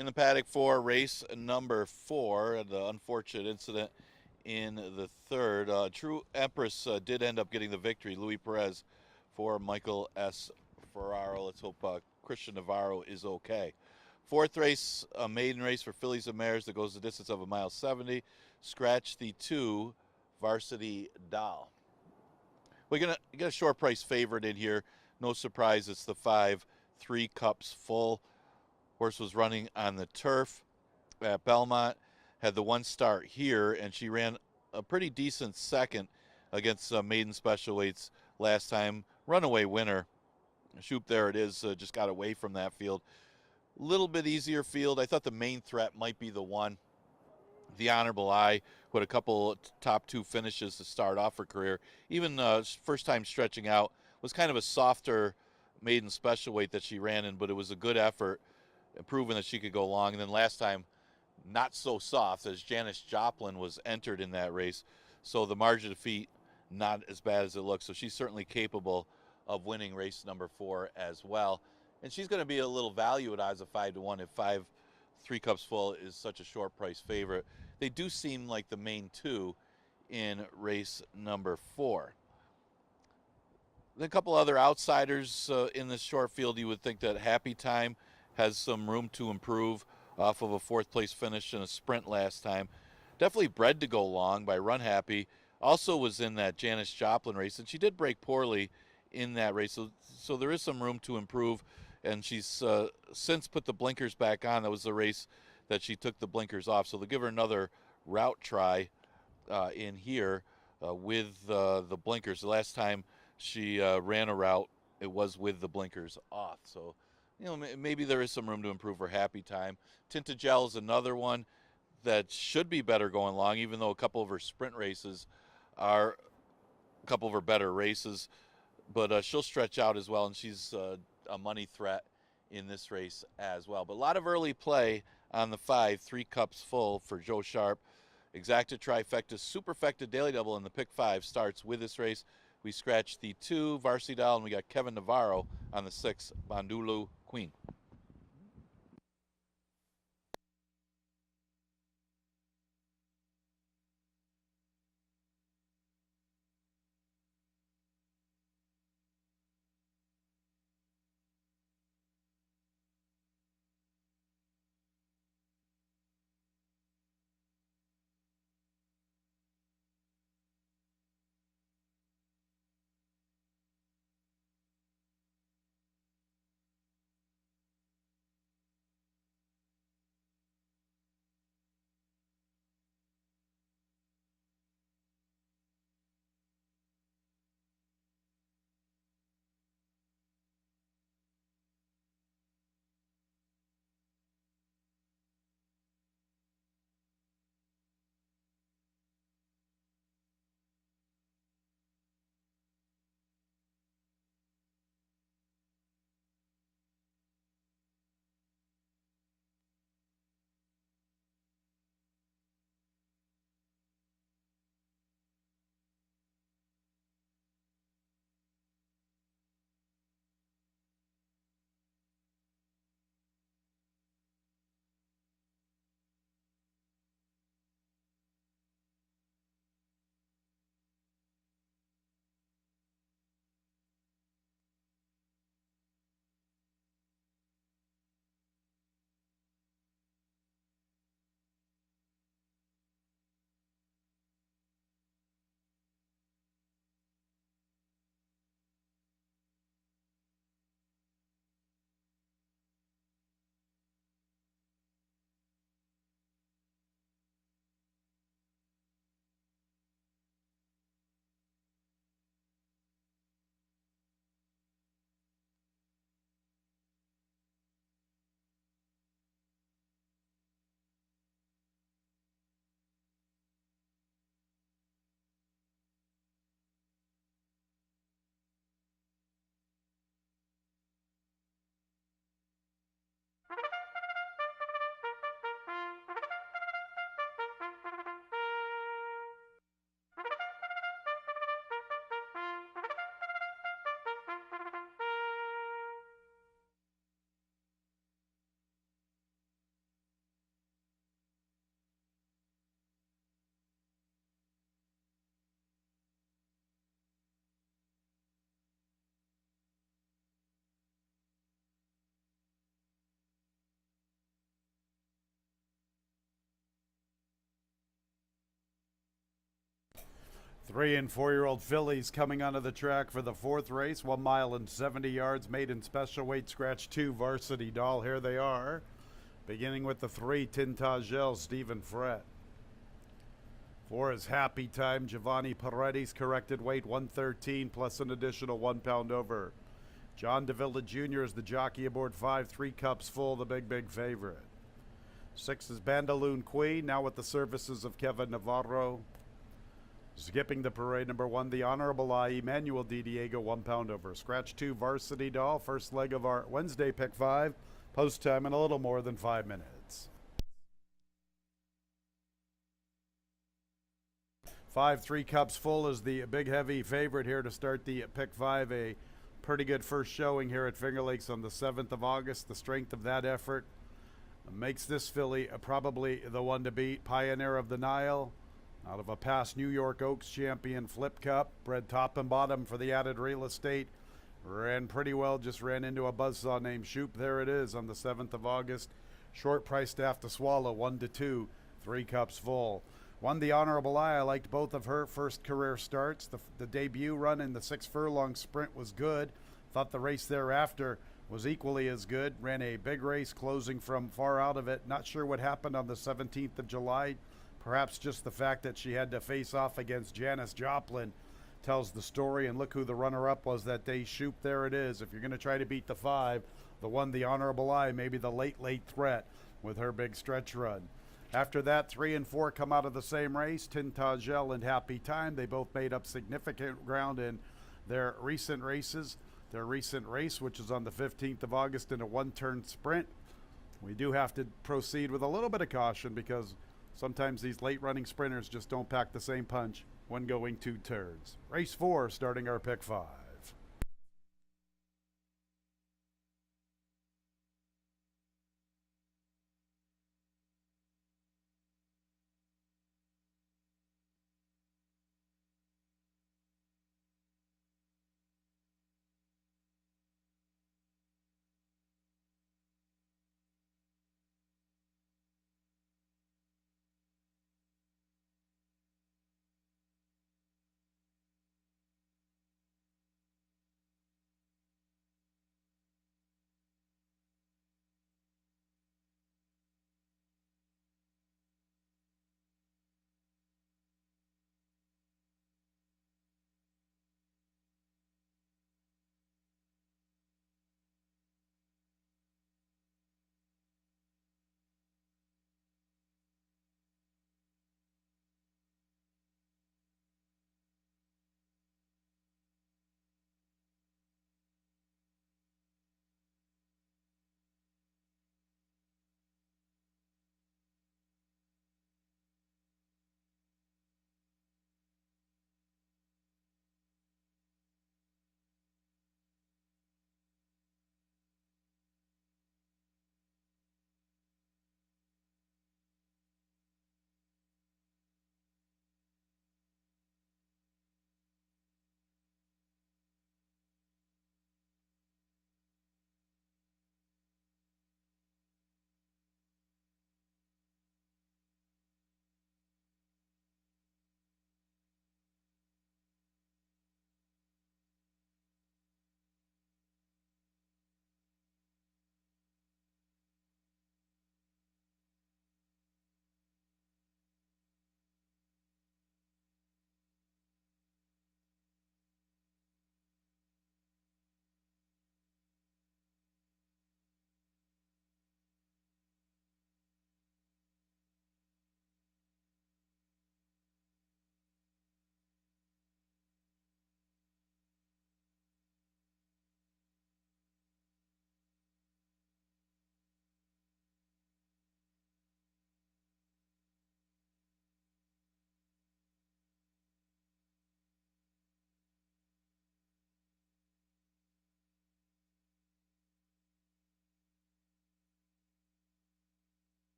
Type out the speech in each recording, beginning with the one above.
In the paddock for race number 4, the unfortunate incident in the third. True Empress did end up getting the victory. Louis Perez for Michael S. Ferraro. Let's hope Christian Navarro is okay. Fourth race, a maiden race for fillies and mares that goes the distance of 1.70 miles. Scratch the 2, Varsity Doll. We're going to get a short price favorite in here. No surprise, it's the 5, 3 Cups Full. Horse was running on the turf at Belmont, had the 1 start here, and she ran a pretty decent second against maiden special weights last time. Runaway winner. Shoop, there it is, just got away from that field. Little bit easier field. I thought the main threat might be the 1, the Honorable Eye, who had a couple top 2 finishes to start off her career. Even first time stretching out, was kind of a softer maiden special weight that she ran in, but it was a good effort, proving that she could go long. And then last time, not so soft, as Janis Joplin was entered in that race. So the margin of defeat, not as bad as it looks. So she's certainly capable of winning race number 4 as well. And she's going to be a little value at odds of 5-1 if 5, 3 Cups Full is such a short price favorite. They do seem like the main 2 in race number 4. Then a couple other outsiders in this short field. You would think that Happy Time has some room to improve off of a 4th place finish in a sprint last time. Definitely bred to go long by Run Happy. Also was in that Janis Joplin race, and she did break poorly in that race. So there is some room to improve, and she's since put the blinkers back on. That was the race that she took the blinkers off. So they'll give her another route try in here with the blinkers. The last time she ran a route, it was with the blinkers off. So, maybe there is some room to improve for Happy Time. Tinta Gel is another one that should be better going long, even though a couple of her sprint races are a couple of her better races. But she'll stretch out as well, and she's a money threat in this race as well. But a lot of early play on the 5, 3 Cups Full for Joe Sharp. Exacta Trifecta Superfecta Daily Double in the pick 5 starts with this race. We scratched the 2, Varsity Doll, and we got Kevin Navarro on the 6, Bandulu Queen. 3 and 4-year-old fillies coming onto the track for the fourth race. 1 mile and 70 yards, maiden special weight, scratch 2, Varsity Doll. Here they are. Beginning with the 3, Tintagel, Stephen Frett. 4 is Happy Time, Giovanni Paretti's corrected weight, 113 plus an additional 1 pound over. John DeVilla Jr. is the jockey aboard 5, 3 cups full, the big favorite. 6 is Bandaloon Queen, now with the services of Kevin Navarro. Skipping the parade, number 1, the Honorable I, Emmanuel Di Diego, 1 pound over. Scratch 2, Varsity Doll, first leg of our Wednesday pick 5. Post time in a little more than 5 minutes. 5, 3 cups full is the big heavy favorite here to start the pick 5. A pretty good first showing here at Finger Lakes on the 7th of August. The strength of that effort makes this filly probably the one to beat. Pioneer of the Nile, out of a past New York Oaks champion, Flip Cup, bred top and bottom for the added real estate. Ran pretty well, just ran into a buzzsaw named Shoop. There it is on the 7th of August. Short price staff to swallow, 1-2, 3 cups full. 1, the Honorable I liked both of her first career starts. The debut run in the 6 furlong sprint was good. Thought the race thereafter was equally as good. Ran a big race closing from far out of it. Not sure what happened on the 17th of July. Perhaps just the fact that she had to face off against Janis Joplin tells the story. And look who the runner-up was that day. Shoop, there it is. If you're going to try to beat the 5, the 1, the Honorable I, maybe the late threat with her big stretch run. After that, 3 and 4 come out of the same race. Tintagel and Happy Time. They both made up significant ground in their recent races. Their recent race, which is on the 15th of August in a 1-turn sprint. We do have to proceed with a little bit of caution because sometimes these late running sprinters just don't pack the same punch when going 2 turns. Race 4, starting our pick 5.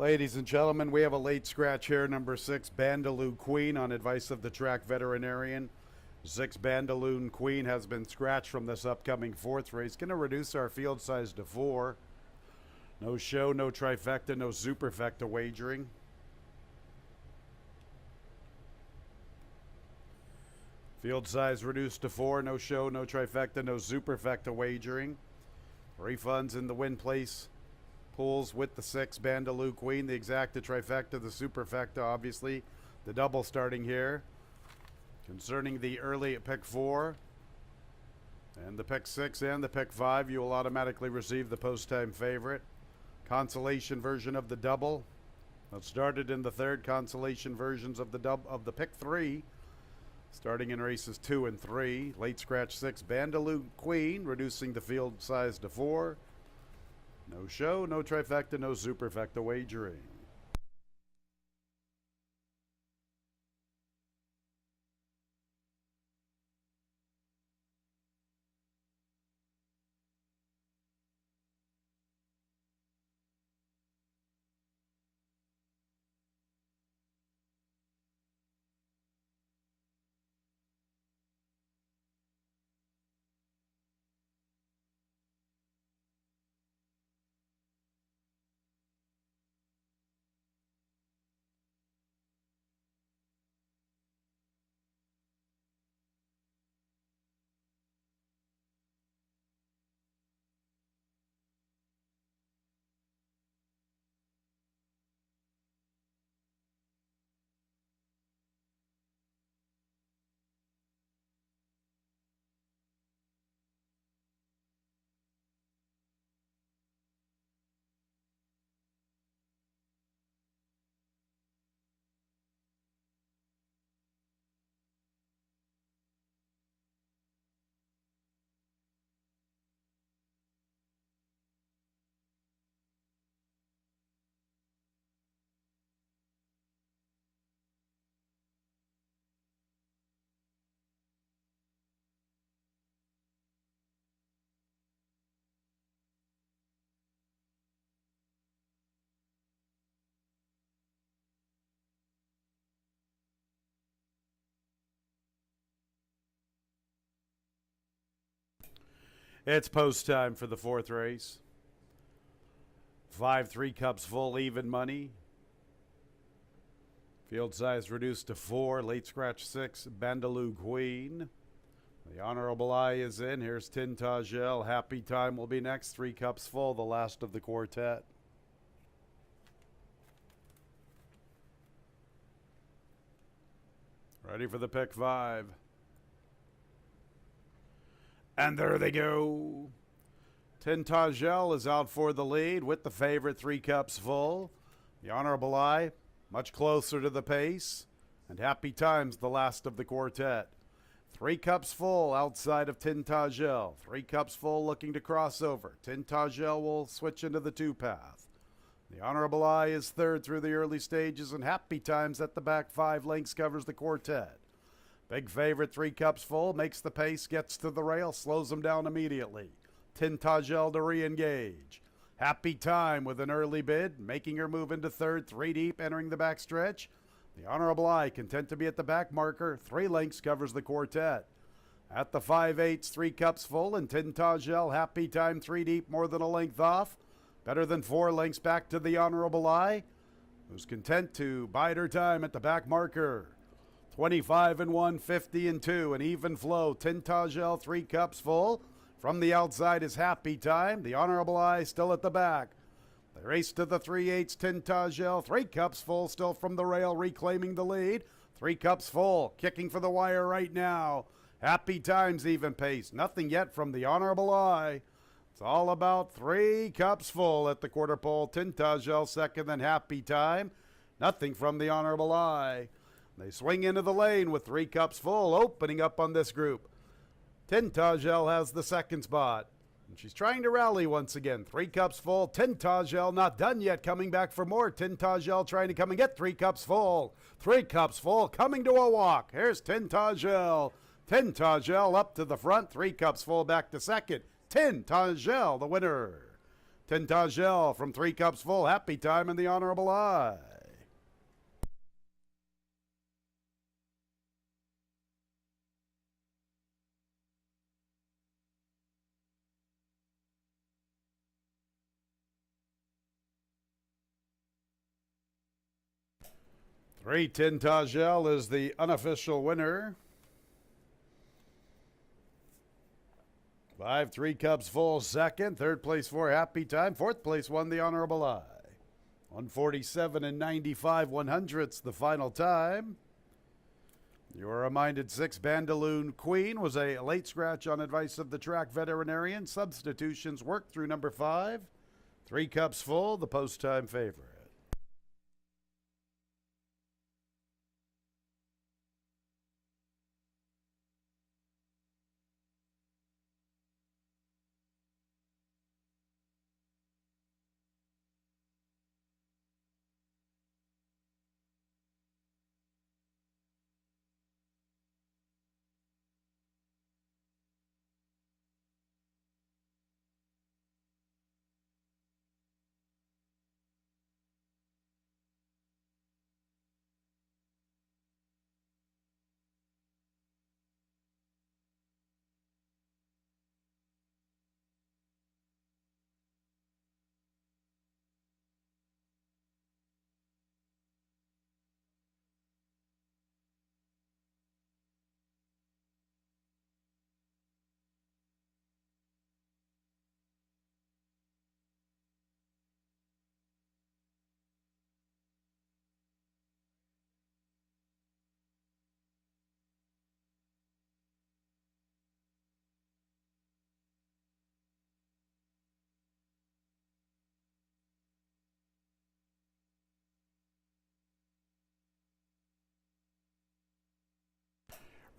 Ladies and gentlemen, we have a late scratch here, number 6, Bandaloo Queen, on advice of the track veterinarian. 6 Bandaloo Queen has been scratched from this upcoming 4th race. Going to reduce our field size to 4. No show, no trifecta, no superfecta wagering. Field size reduced to 4. No show, no trifecta, no superfecta wagering. Refunds in the win place pools with the 6 Bandaloo Queen, the exacta, trifecta, the superfecta, obviously. The double starting here. Concerning the early pick 4 and the pick 6 and the pick 5, you will automatically receive the post-time favorite. Consolation version of the double. That started in the 3rd. Consolation versions of the pick 3. Starting in races 2 and 3. Late scratch 6 Bandaloo Queen, reducing the field size to 4. No show, no trifecta, no superfecta wagering. It's post time for the 4th race. 5 3 cups full, even money. Field size reduced to 4. Late scratch 6 Bandaloo Queen. The Honorable Eye is in. Here's Tintajel. Happy Time will be next. 3 cups full, the last of the quartet. Ready for the pick 5. And there they go. Tintajel is out for the lead with the favorite, 3 cups full. The Honorable Eye much closer to the pace. And Happy Times, the last of the quartet. 3 cups full outside of Tintajel. 3 cups full looking to cross over. Tintajel will switch into the 2-path. The Honorable Eye is 3rd through the early stages, and Happy Times at the back 5 lengths covers the quartet. Big favorite, 3 cups full, makes the pace, gets to the rail, slows them down immediately. Tintajel to re-engage. Happy Time with an early bid, making her move into 3rd, 3 deep, entering the backstretch. The Honorable Eye content to be at the back marker, 3 lengths covers the quartet. At the 5/8, 3 cups full, and Tintajel, Happy Time, 3 deep, more than a length off. Better than 4 lengths back to the Honorable Eye, who's content to bide her time at the back marker. 25 and 1, 50 and 2, an even flow. Tintajel, 3 cups full. From the outside is Happy Time. The Honorable Eye still at the back. They race to the 3/8, Tintajel, 3 cups full, still from the rail, reclaiming the lead. 3 cups full, kicking for the wire right now. Happy Times even pace. Nothing yet from the Honorable Eye. It's all about 3 cups full at the quarter pole. Tintajel second, then Happy Time. Nothing from the Honorable Eye. They swing into the lane with 3 cups full, opening up on this group. Tintajel has the second spot. And she's trying to rally once again. 3 cups full. Tintajel not done yet, coming back for more. Tintajel trying to come and get 3 cups full. 3 cups full, coming to a walk. Here's Tintajel. Tintajel up to the front. 3 cups full back to second. Tintajel, the winner. Tintagel from 3 Cups Full. Happy Time in the Honorable Eye. Three Tintagel is the unofficial winner. 5 3 Cups Full second. Third place for Happy Time. Fourth place won the Honorable Eye. 147 and 95 100ths the final time. You are reminded 6 Bandaloon Queen was a late scratch on advice of the track veterinarian. Substitutions worked through number 5. 3 Cups Full, the post time favorite.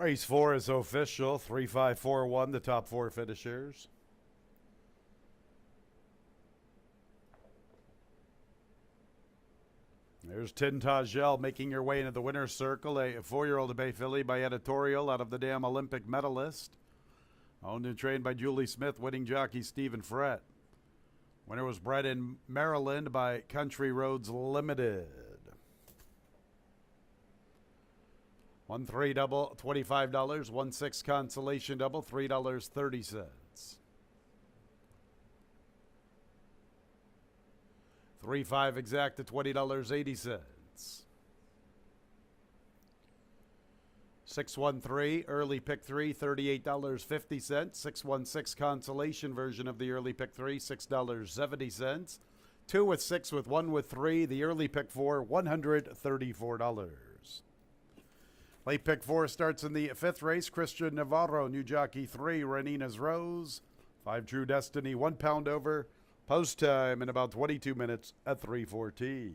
Race 4 is official. 3 5 4 1, the top 4 finishers. There's Tintagel making her way into the winner's circle, a 4-year-old Bay filly by Editorial out of the Dam Olympic medalist. Owned and trained by Julie Smith, winning jockey Stephen Frett. Winner was bred in Maryland by Country Roads Limited. 1-3 double, $25. 1-6 consolation double, $3.30. 3-5 exact to $20.80. 6-1-3 early pick 3, $38.50. 6-1-6 consolation version of the early pick 3, $6.70. 2 with 6 with 1 with 3, the early pick 4, $134. Late pick 4 starts in the 5th race. Christian Navarro, new jockey 3, Renina's Rose. 5 True Destiny, 1 pound over. Post time in about 22 minutes at 3:14.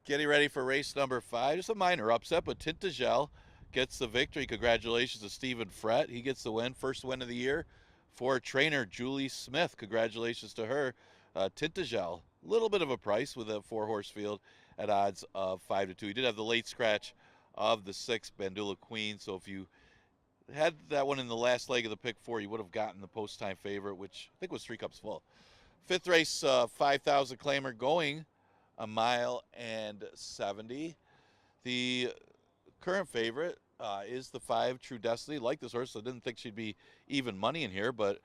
Getting ready for race number 5. Just a minor upset, but Tintagel gets the victory. Congratulations to Stephen Frett. He gets the win. First win of the year for trainer Julie Smith. Congratulations to her. Tintagel, a little bit of a price with a 4-horse field at odds of 5-2. He did have the late scratch of the 6th Bandula Queen, so if you had that one in the last leg of the pick 4, you would have gotten the post-time favorite, which I think was 3 cups full. 5th race, 5,000 claimer going a mile and 70. The current favorite is the 5 True Destiny. Like this horse, I didn't think she'd be even money in here, but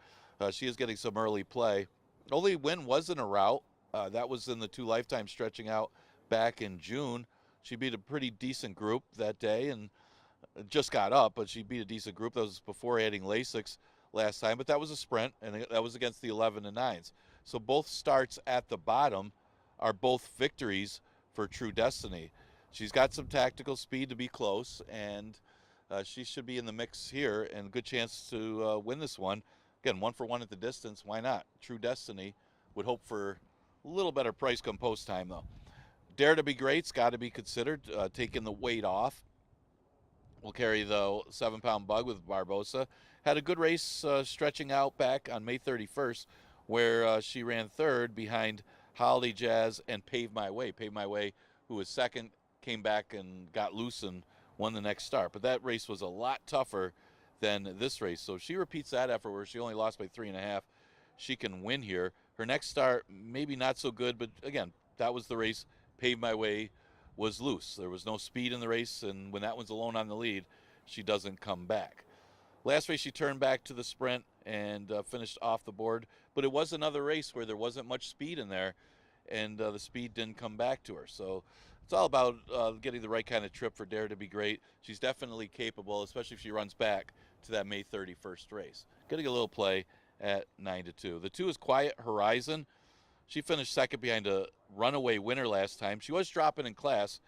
she is getting some early play. Only win was in a route. That was in the 2 Lifetime stretching out back in June. She beat a pretty decent group that day and just got up, but she beat a decent group. That was before adding Lasix last time, but that was a sprint, and that was against the 11 and 9s. So both starts at the bottom are both victories for True Destiny. She's got some tactical speed to be close, and she should be in the mix here, and good chance to win this one. Again, 1 for 1 at the distance. Why not? True Destiny would hope for a little better price come post time, though. Dare to Be Great's got to be considered, taking the weight off. We'll carry the 7-pound bug with Barbosa. Had a good race stretching out back on May 31st, where she ran 3rd behind Holiday Jazz and Pave My Way. Pave My Way, who was 2nd, came back and got loose and won the next start. But that race was a lot tougher than this race. So if she repeats that effort where she only lost by 3.5, she can win here. Her next start, maybe not so good, but again, that was the race. Pave My Way was loose. There was no speed in the race, and when that one's alone on the lead, she doesn't come back. Last race, she turned back to the sprint and finished off the board, but it was another race where there wasn't much speed in there, and the speed didn't come back to her. So it's all about getting the right kind of trip for Dare to Be Great. She's definitely capable, especially if she runs back to that May 31st race. Getting a little play at 9-2. The 2 is Quiet Horizon. She finished 2nd behind a runaway winner last time. She was dropping in class.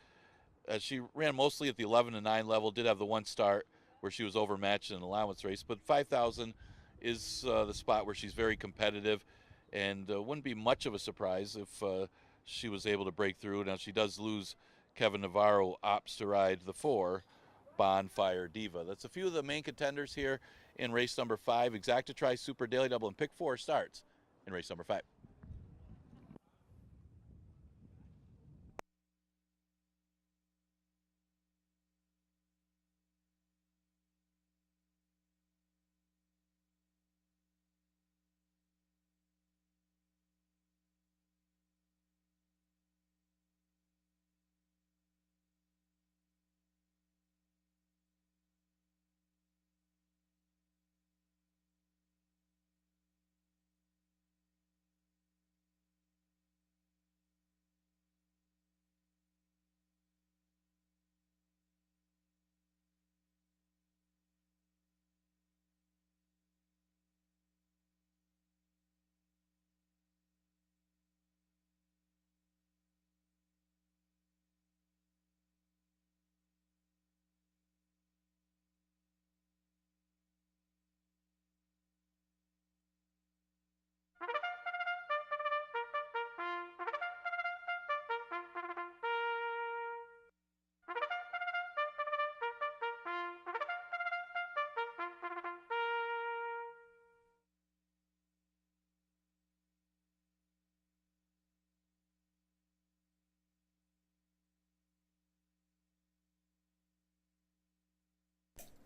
She ran mostly at the 11 and 9 level, did have the 1 start where she was overmatched in an allowance race, but 5,000 is the spot where she's very competitive, and wouldn't be much of a surprise if she was able to break through. Now, she does lose Kevin Navarro, opts to ride the 4, Bonfire Diva. That's a few of the main contenders here in race number 5. Exactitry Super Daily Double and Pick 4 starts in race number 5.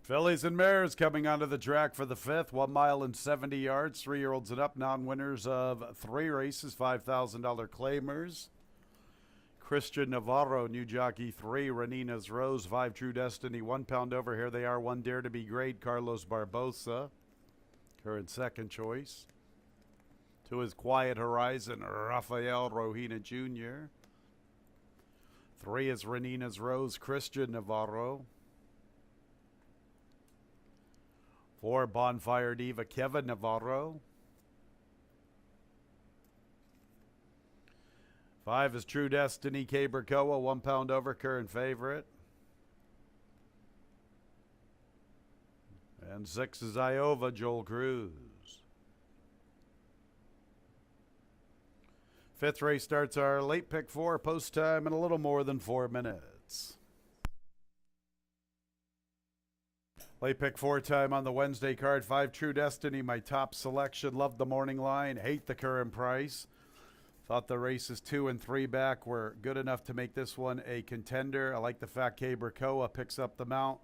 Fillies and Mares coming onto the track for the 5th, 1 mile and 70 yards. 3-year-olds and up, non-winners of 3 races, $5,000 claimers. Christian Navarro, new jockey 3, Renina's Rose, 5 True Destiny, 1 pound over. Here they are, 1 Dare to Be Great, Carlos Barbosa, current 2nd choice. 2 is Quiet Horizon, Rafael Rohina Jr. 3 is Renina's Rose, Christian Navarro. 4, Bonfire Diva, Kevin Navarro. 5 is True Destiny, K. Berkoa, 1 pound over, current favorite. And 6 is Iova, Joel Cruz. Fifth race starts our late pick 4, post time in a little more than 4 minutes. Late pick 4 time on the Wednesday card. 5 True Destiny, my top selection. Love the morning line. Hate the current price. Thought the races 2 and 3 back were good enough to make this one a contender. I like the fact Cabracoa picks up the mount.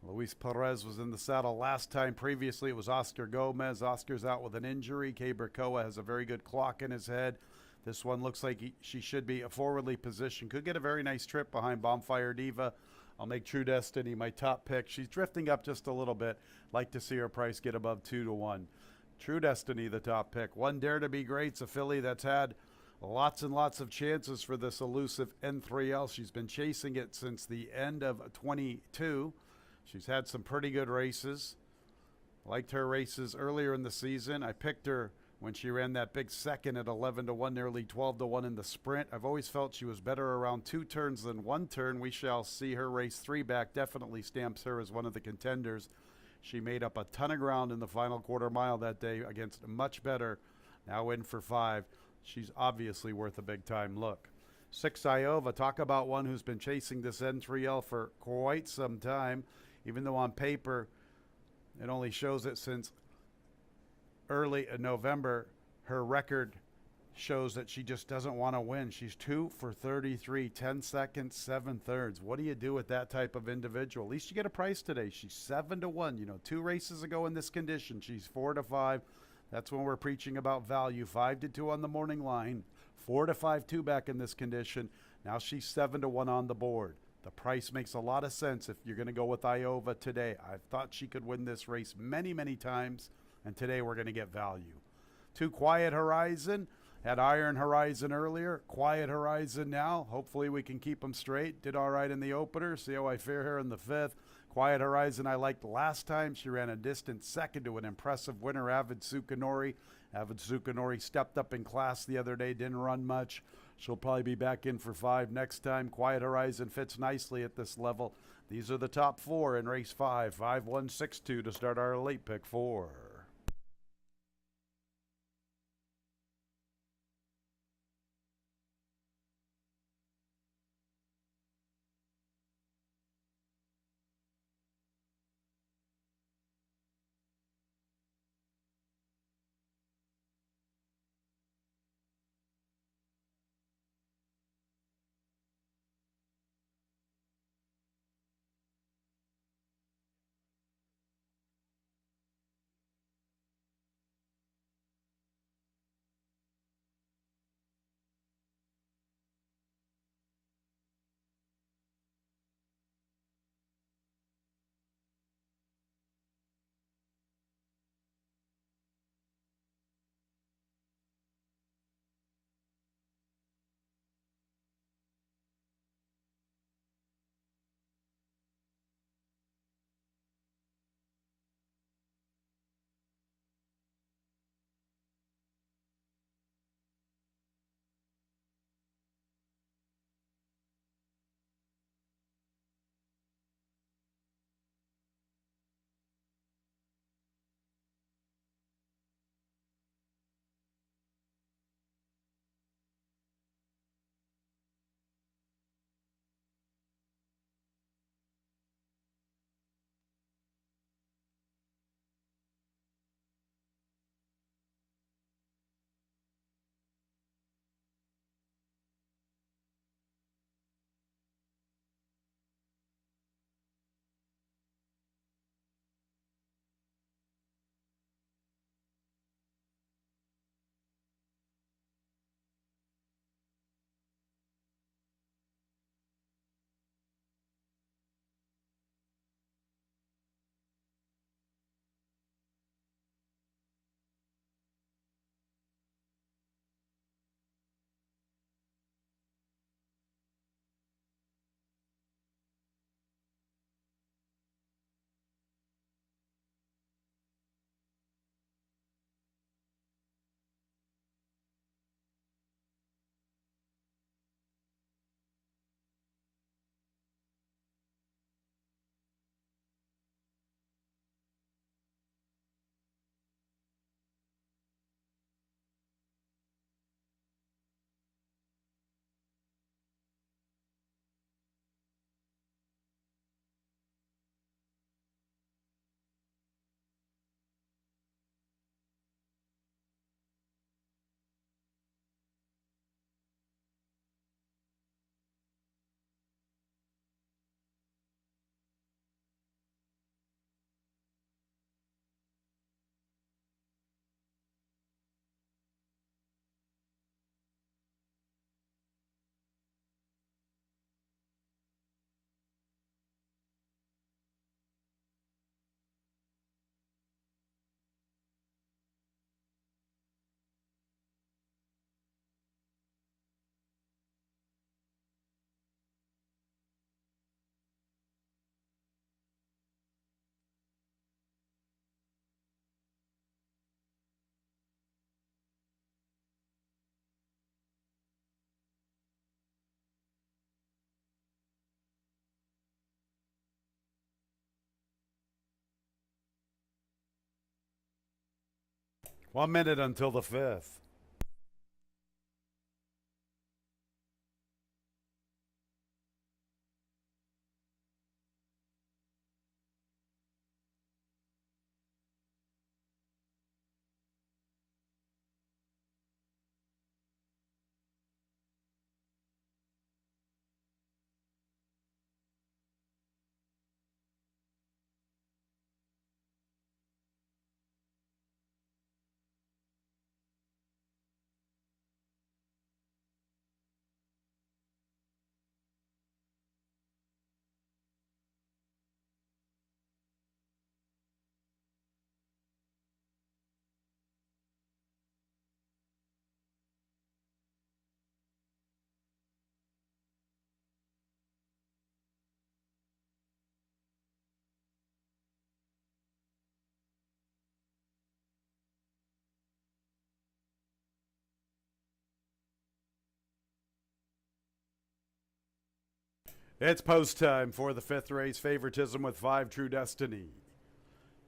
Luis Perez was in the saddle last time. Previously, it was Oscar Gomez. Oscar's out with an injury. Cabracoa has a very good clock in his head. This one looks like she should be a forwardly positioned. Could get a very nice trip behind Bonfire Diva. I'll make True Destiny my top pick. She's drifting up just a little bit. Like to see her price get above 2-1. True Destiny, the top pick. One Dare to Be Great's a filly that's had lots and lots of chances for this elusive N3L. She's been chasing it since the end of 22. She's had some pretty good races. Liked her races earlier in the season. I picked her when she ran that big second at 11-1, nearly 12-1 in the sprint. I've always felt she was better around 2 turns than 1 turn. We shall see. Her race 3 back definitely stamps her as one of the contenders. She made up a ton of ground in the final quarter mile that day against a much better, now in for 5. She's obviously worth a big-time look. 6 Iova, talk about one who's been chasing this N3L for quite some time, even though on paper it only shows it since early in November. Her record shows that she just doesn't want to win. She's 2 for 33, 10 seconds, 7 thirds. What do you do with that type of individual? At least you get a price today. She's 7-1. 2 races ago in this condition, she's 4-5. That's when we're preaching about value. 5-2 on the morning line, 4-5 2 back in this condition. Now she's 7-1 on the board. The price makes a lot of sense if you're going to go with Iova today. I've thought she could win this race many, many times, and today we're going to get value. 2 Quiet Horizon. Had Iron Horizon earlier. Quiet Horizon now. Hopefully we can keep them straight. Did all right in the opener. See how I fare here in the 5th. Quiet Horizon I liked last time. She ran a distant second to an impressive winner, Avid Sukanori. Avid Sukanori stepped up in class the other day, didn't run much. She'll probably be back in for 5 next time. Quiet Horizon fits nicely at this level. These are the top 4 in race 5. 5-1-6-2 to start our late pick 4. 1 minute until the 5th. It's post time for the 5th race. Favoritism with 5, True Destiny.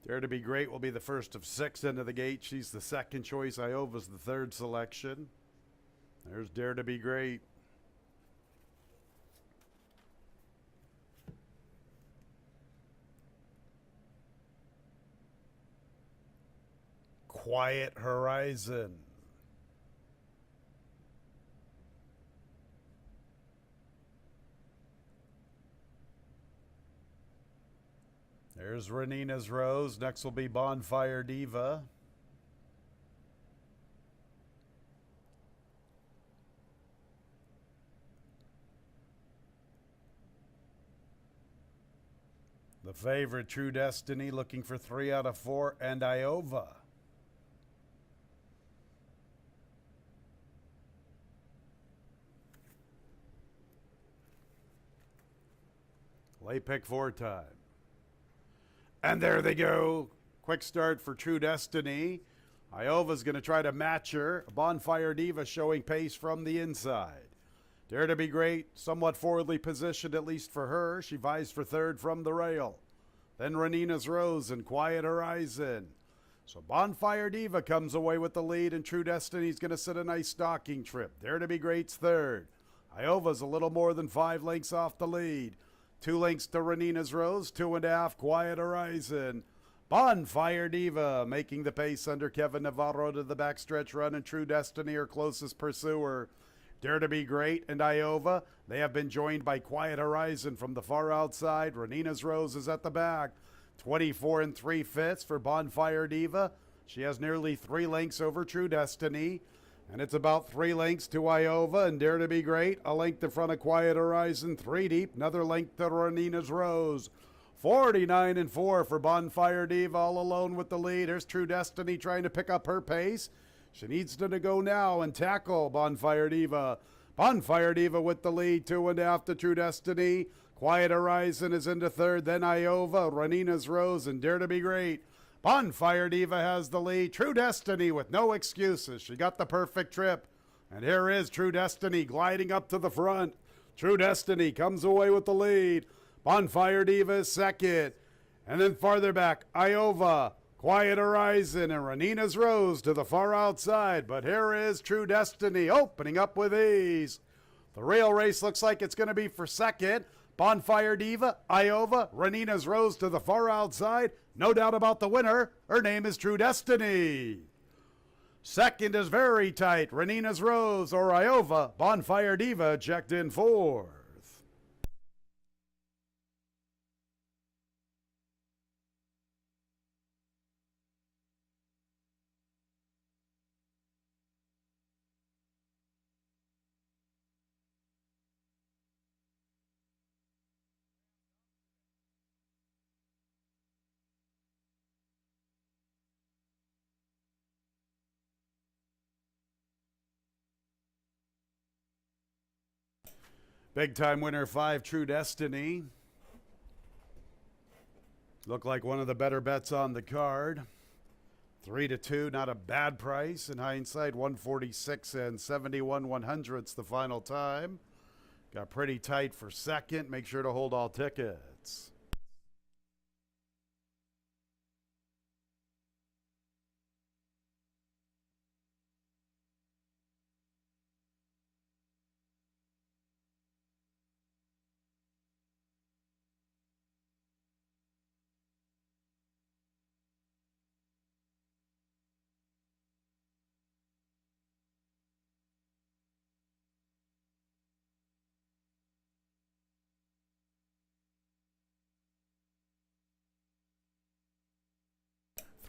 Dare to Be Great will be the first of 6 into the gate. She's the second choice. Iova's the third selection. There's Dare to Be Great. Quiet Horizon. There's Renina's Rose. Next will be Bonfire Diva. The favorite, True Destiny, looking for 3 out of 4, and Iova. Late pick 4 time. And there they go. Quick start for True Destiny. Iova's going to try to match her. Bonfire Diva showing pace from the inside. Dare to Be Great, somewhat forwardly positioned, at least for her. She vies for third from the rail. Then Renina's Rose and Quiet Horizon. So Bonfire Diva comes away with the lead, and True Destiny's going to sit a nice stocking trip. Dare to Be Great's third. Iova's a little more than 5 lengths off the lead. 2 lengths to Renina's Rose, 2.5, Quiet Horizon. Bonfire Diva making the pace under Kevin Navarro to the backstretch run, and True Destiny, her closest pursuer. Dare to Be Great and Iova, they have been joined by Quiet Horizon from the far outside. Renina's Rose is at the back. 24 3/5 for Bonfire Diva. She has nearly 3 lengths over True Destiny. And it's about 3 lengths to Iova and Dare to Be Great. A length in front of Quiet Horizon, 3 deep. Another length to Renina's Rose. 49 4 for Bonfire Diva, all alone with the lead. Here's True Destiny trying to pick up her pace. She needs to go now and tackle Bonfire Diva. Bonfire Diva with the lead, 2.5 to True Destiny. Quiet Horizon is into third, then Iova, Renina's Rose, and Dare to Be Great. Bonfire Diva has the lead. True Destiny with no excuses. She got the perfect trip. And here is True Destiny gliding up to the front. True Destiny comes away with the lead. Bonfire Diva is second. And then farther back, Iova, Quiet Horizon, and Renina's Rose to the far outside. But here is True Destiny opening up with ease. The rail race looks like it's going to be for second. Bonfire Diva, Iova, Renina's Rose to the far outside. No doubt about the winner. Her name is True Destiny. Second is very tight. Renina's Rose or Iova. Bonfire Diva checked in fourth. Big time winner 5, True Destiny. Looked like one of the better bets on the card. 3-2, not a bad price. In hindsight, 146 and 71 100ths the final time. Got pretty tight for second. Make sure to hold all tickets.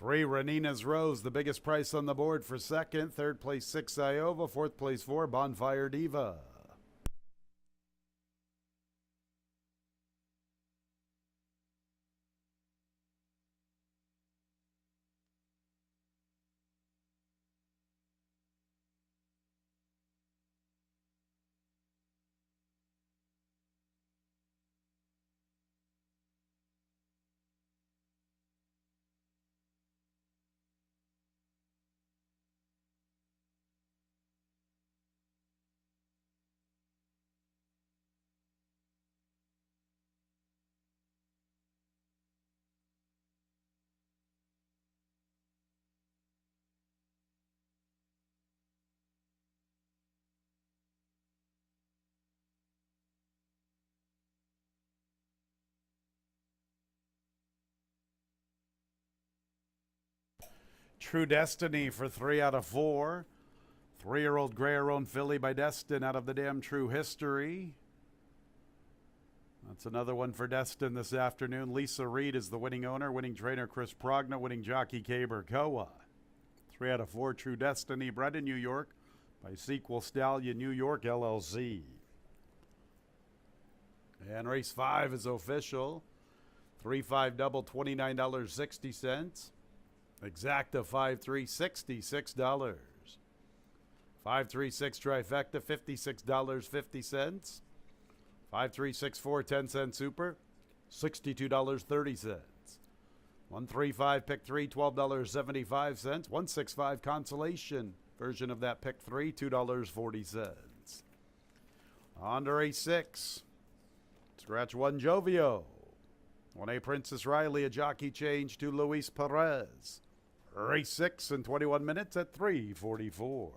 3, Renina's Rose, the biggest price on the board for second. Third place, 6, Iova. Fourth place, 4, Bonfire Diva. True Destiny for 3 out of 4. 3-year-old Gray-Owned filly by Destin out of the Damn True History. That's another one for Destin this afternoon. Lisa Reed is the winning owner. Winning trainer Chris Progna. Winning jockey Kaber Koa. 3 out of 4 True Destiny. Bred in New York by Sequel Stallion New York LLC. And race 5 is official. 3-5 double, $29.60. Exacta 5-3, $66. 5-3-6 trifecta, $56.50. 5-3-6-4, 10-cent super, $62.30. 1-3-5 pick 3, $12.75. 1-6-5 consolation version of that pick 3, $2.40. On to race 6. Scratch 1 Jovio. 1A Princess Riley, a jockey change to Luis Perez. Race 6 in 21 minutes at 3:44.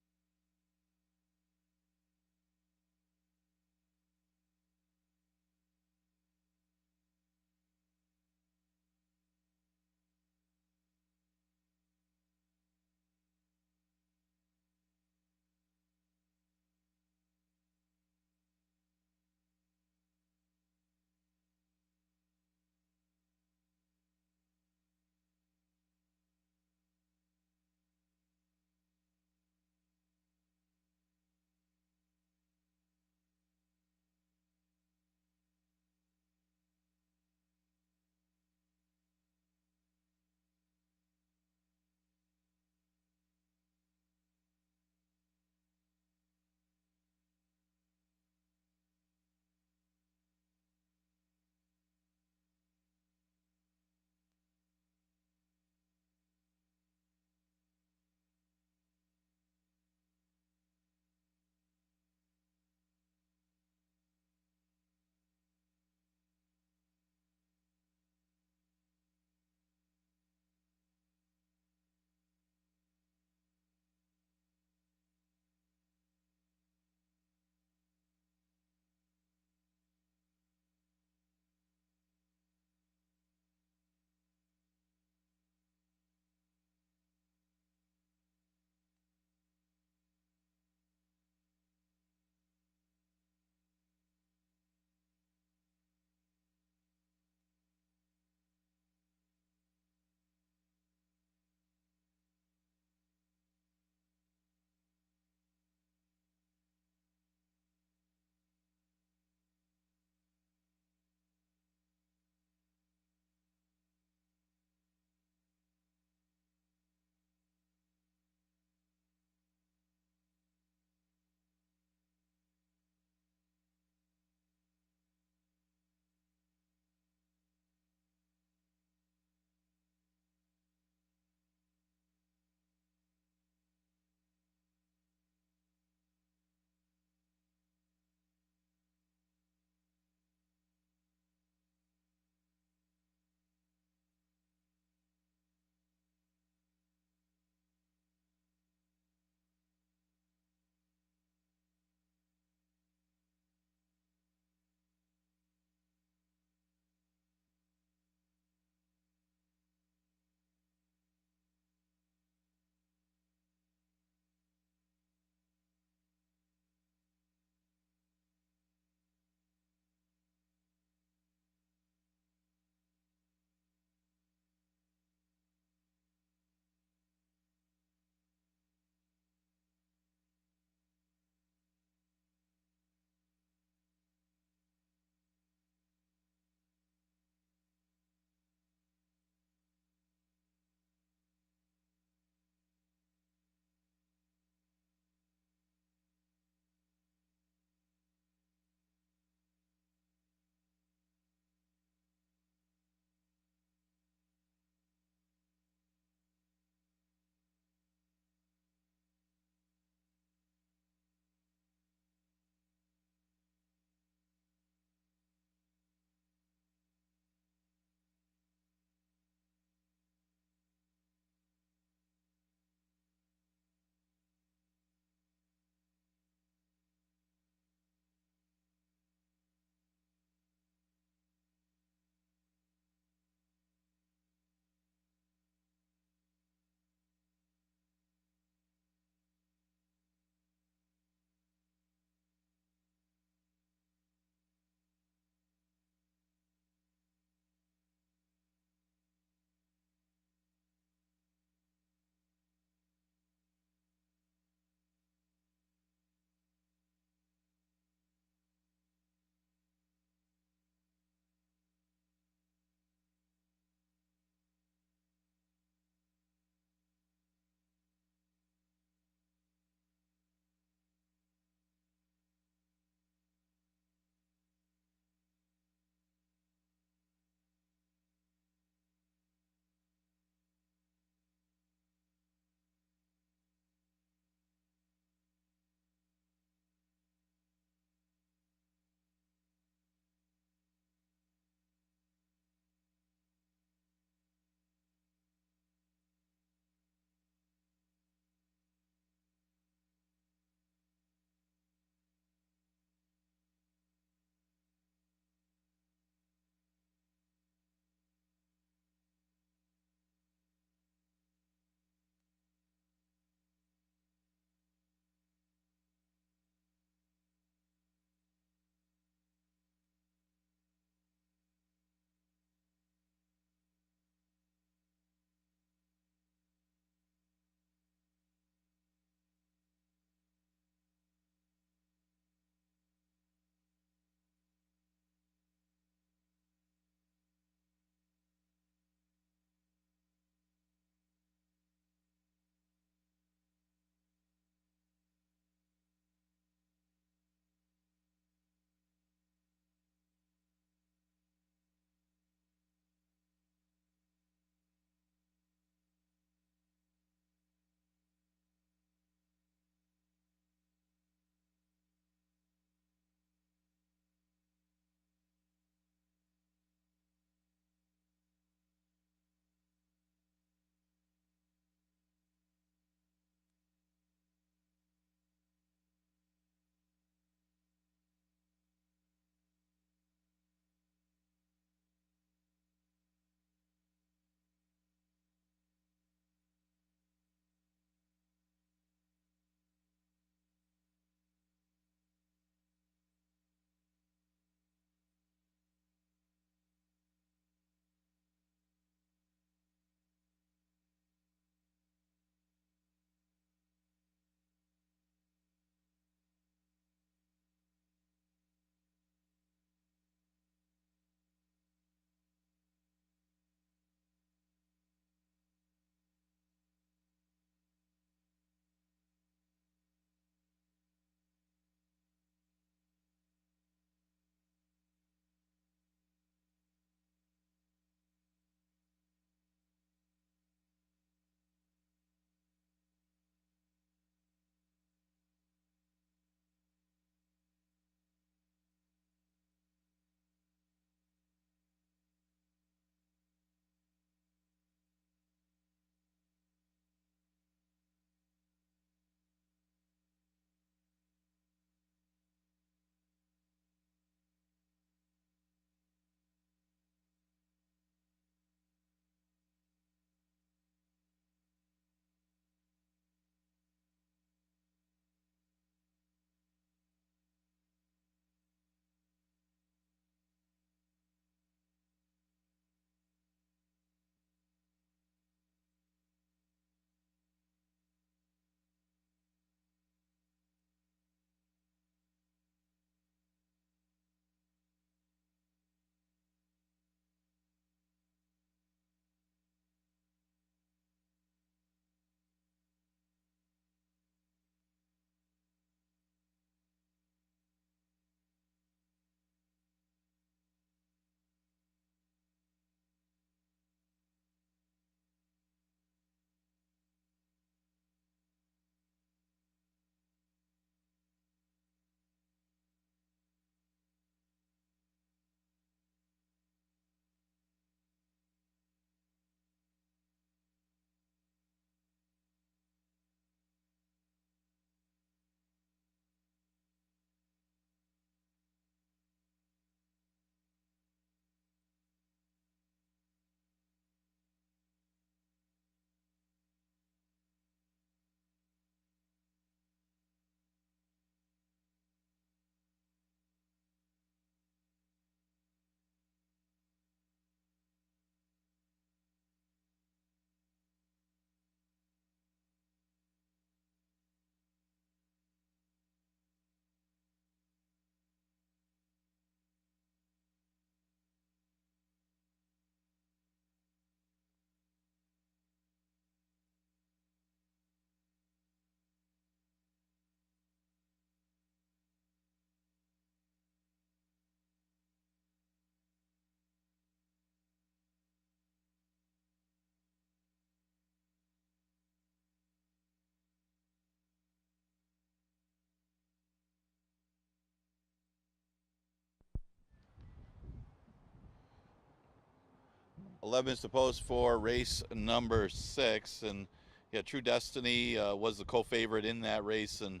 11 minutes to post for race number 6. And yeah, True Destiny was the co-favorite in that race, and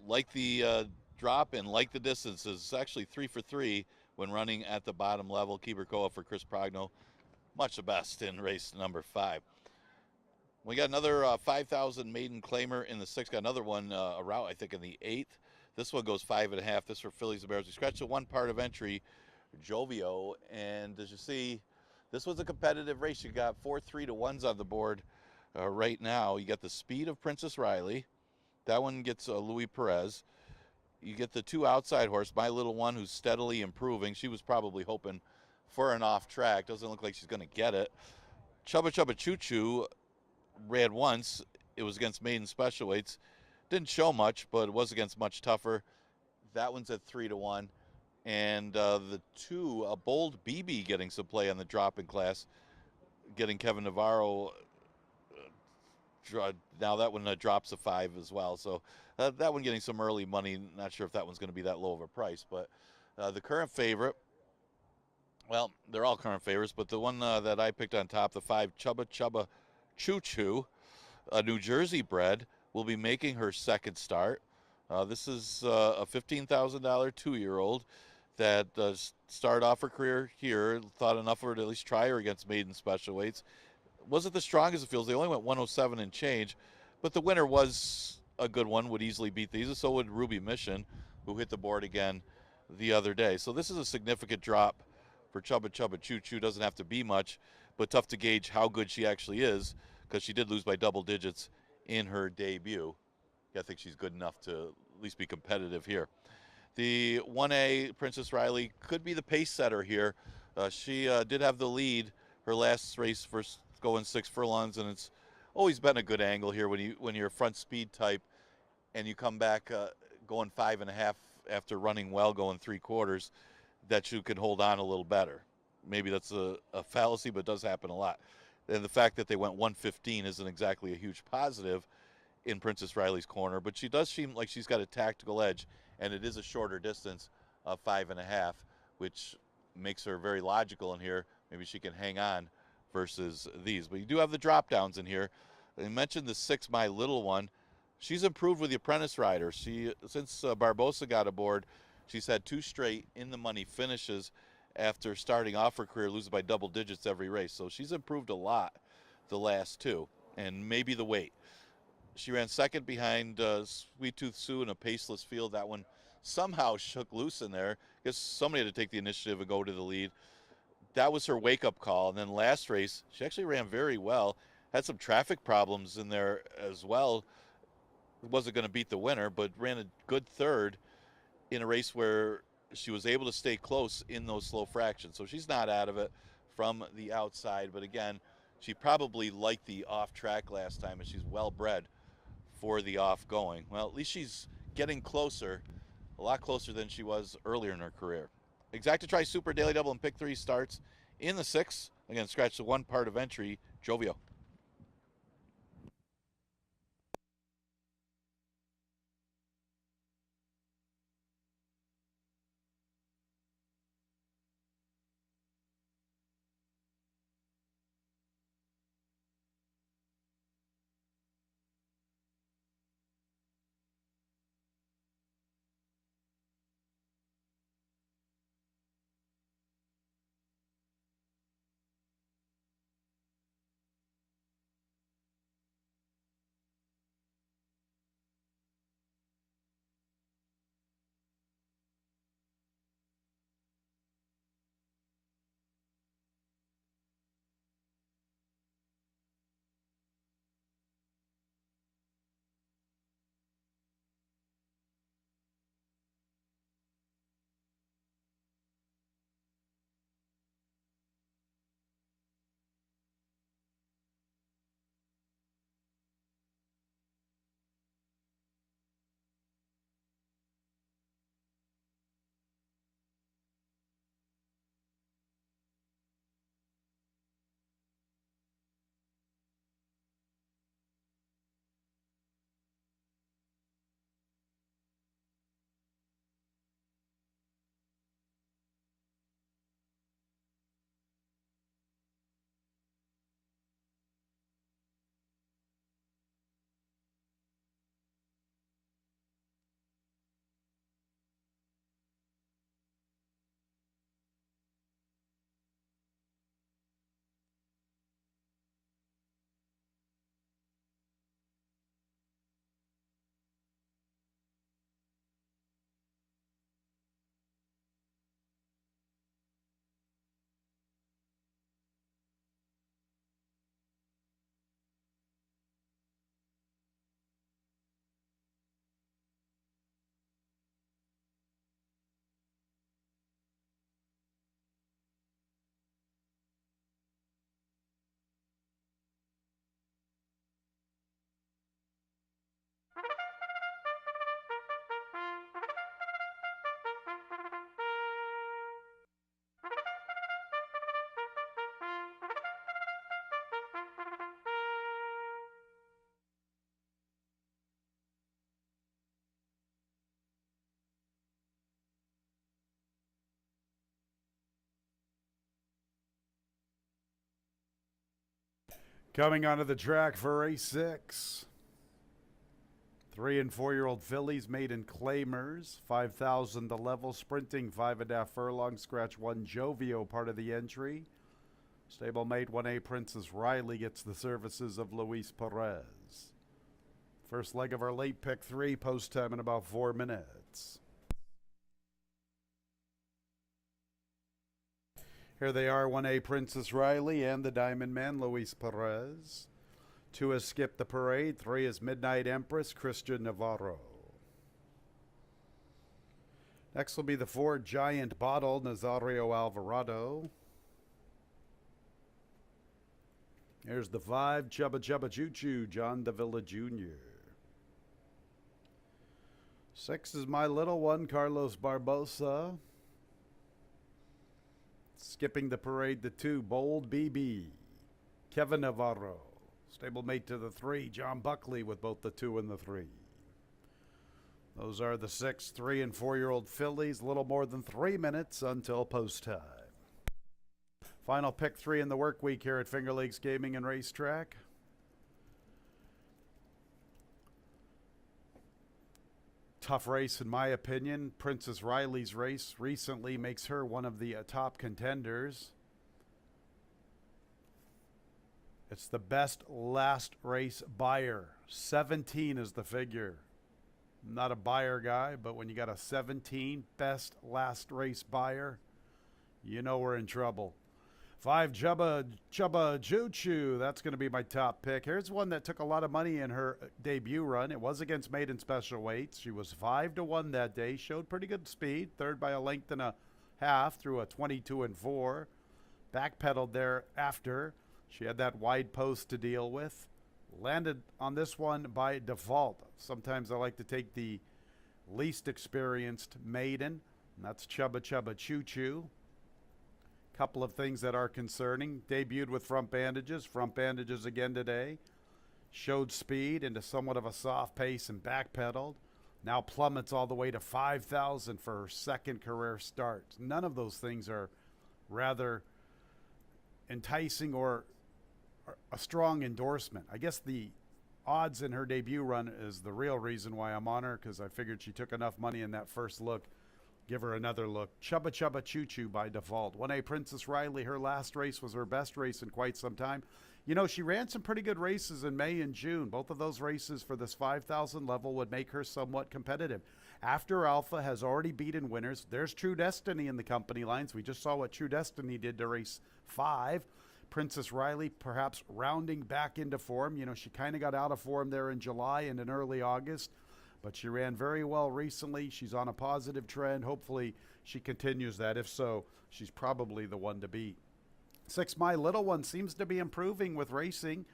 like the drop and like the distances, it's actually 3 for 3 when running at the bottom level. Keeper Koa for Chris Progno, much the best in race number 5. We got another 5,000 maiden claimer in the 6th. Got another one, a route, I think, in the 8th. This one goes 5.5. This for Fillies and Bears. We scratched the one part of entry, Jovio. And as you see, this was a competitive race. You got 4 3-to-1s on the board right now. You got the speed of Princess Riley. That one gets Louis Perez. You get the 2 outside horse, My Little One, who's steadily improving. She was probably hoping for an off track. Doesn't look like she's going to get it. Chubba Chubba Choo Choo ran once. It was against maiden special weights. Didn't show much, but it was against much tougher. That one's at 3-to-1. And the 2, a Bold BB getting some play on the drop-in class, getting Kevin Navarro. Now that one drops a 5 as well. So that one getting some early money. Not sure if that one's going to be that low of a price. But the current favorite, well, they're all current favorites, but the one that I picked on top, the 5, Chubba Chubba Choo Choo, a New Jersey bred, will be making her second start. This is a $15,000 2-year-old that started off her career here, thought enough of her to at least try her against maiden special weights. Wasn't the strongest of fields. They only went 107 and change, but the winner was a good one, would easily beat these. So would Ruby Mission, who hit the board again the other day. So this is a significant drop for Chubba Chubba Choo Choo. Doesn't have to be much, but tough to gauge how good she actually is, because she did lose by double digits in her debut. I think she's good enough to at least be competitive here. The 1A, Princess Riley, could be the pace setter here. She did have the lead her last race for going 6 furlongs, and it's always been a good angle here when you're front speed type and you come back going 5.5 after running well, going 3/4, that you can hold on a little better. Maybe that's a fallacy, but it does happen a lot. And the fact that they went 115 isn't exactly a huge positive in Princess Riley's corner, but she does seem like she's got a tactical edge, and it is a shorter distance of 5.5, which makes her very logical in here. Maybe she can hang on versus these. But you do have the drop downs in here. I mentioned the 6, My Little One. She's improved with the apprentice rider. Since Barbosa got aboard, she's had 2 straight in the money finishes after starting off her career losing by double digits every race. So she's improved a lot the last 2, and maybe the weight. She ran second behind Sweet Tooth Sue in a paceless field. That one somehow shook loose in there. I guess somebody had to take the initiative and go to the lead. That was her wake-up call. And then last race, she actually ran very well. Had some traffic problems in there as well. Wasn't going to beat the winner, but ran a good third in a race where she was able to stay close in those slow fractions. So she's not out of it from the outside. But again, she probably liked the off track last time, and she's well bred for the off going. Well, at least she's getting closer, a lot closer than she was earlier in her career. Exacta Tri Super Daily Double and Pick 3 starts in the 6th. Again, scratch the one part of entry, Jovio. Coming onto the track for race 6. 3 and 4-year-old fillies made in Claymers. 5,000 the level, sprinting 5.5 furlongs. Scratch 1 Jovio, part of the entry. Stablemate 1A Princess Riley gets the services of Luis Perez. First leg of our late pick 3, post time in about 4 minutes. Here they are, 1A Princess Riley and the Diamond Man, Luis Perez. 2 has skipped the parade. 3 is Midnight Empress, Christian Navarro. Next will be the 4 Giant Bottle, Nazario Alvarado. Here's the 5 Chubba Chubba Choo Choo, John Davila Jr. 6 is My Little One, Carlos Barbosa. Skipping the parade, the 2 Bold BB, Kevin Navarro. Stablemate to the 3, John Buckley, with both the 2 and the 3. Those are the 6, 3 and 4-year-old fillies. A little more than 3 minutes until post time. Final pick 3 in the work week here at Finger Lakes Gaming and Racetrack. Tough race in my opinion. Princess Riley's race recently makes her one of the top contenders. It's the best last race buyer. 17 is the figure. I'm not a buyer guy, but when you got a 17 best last race buyer, you know we're in trouble. 5 Chubba Choo Choo. That's going to be my top pick. Here's one that took a lot of money in her debut run. It was against maiden special weights. She was 5-1 that day. Showed pretty good speed. Third by a length and a half through a 22 and 4. Backpedaled there after. She had that wide post to deal with. Landed on this one by default. Sometimes I like to take the least experienced maiden, and that's Chubba Chubba Choo Choo. Couple of things that are concerning. Debuted with front bandages again today. Showed speed into somewhat of a soft pace and backpedaled. Now plummets all the way to 5,000 for her second career start. None of those things are rather enticing or a strong endorsement. I guess the odds in her debut run is the real reason why I'm on her, because I figured she took enough money in that first look. Give her another look. Chubba Chubba Choo Choo by default. 1A Princess Riley, her last race was her best race in quite some time. You know, she ran some pretty good races in May and June. Both of those races for this 5,000 level would make her somewhat competitive. After Alpha has already beaten winners, there's True Destiny in the company lines. We just saw what True Destiny did to race 5. Princess Riley perhaps rounding back into form. You know, she kind of got out of form there in July and in early August, but she ran very well recently. She's on a positive trend. Hopefully she continues that. If so, she's probably the one to beat. 6 My Little One seems to be improving with racing.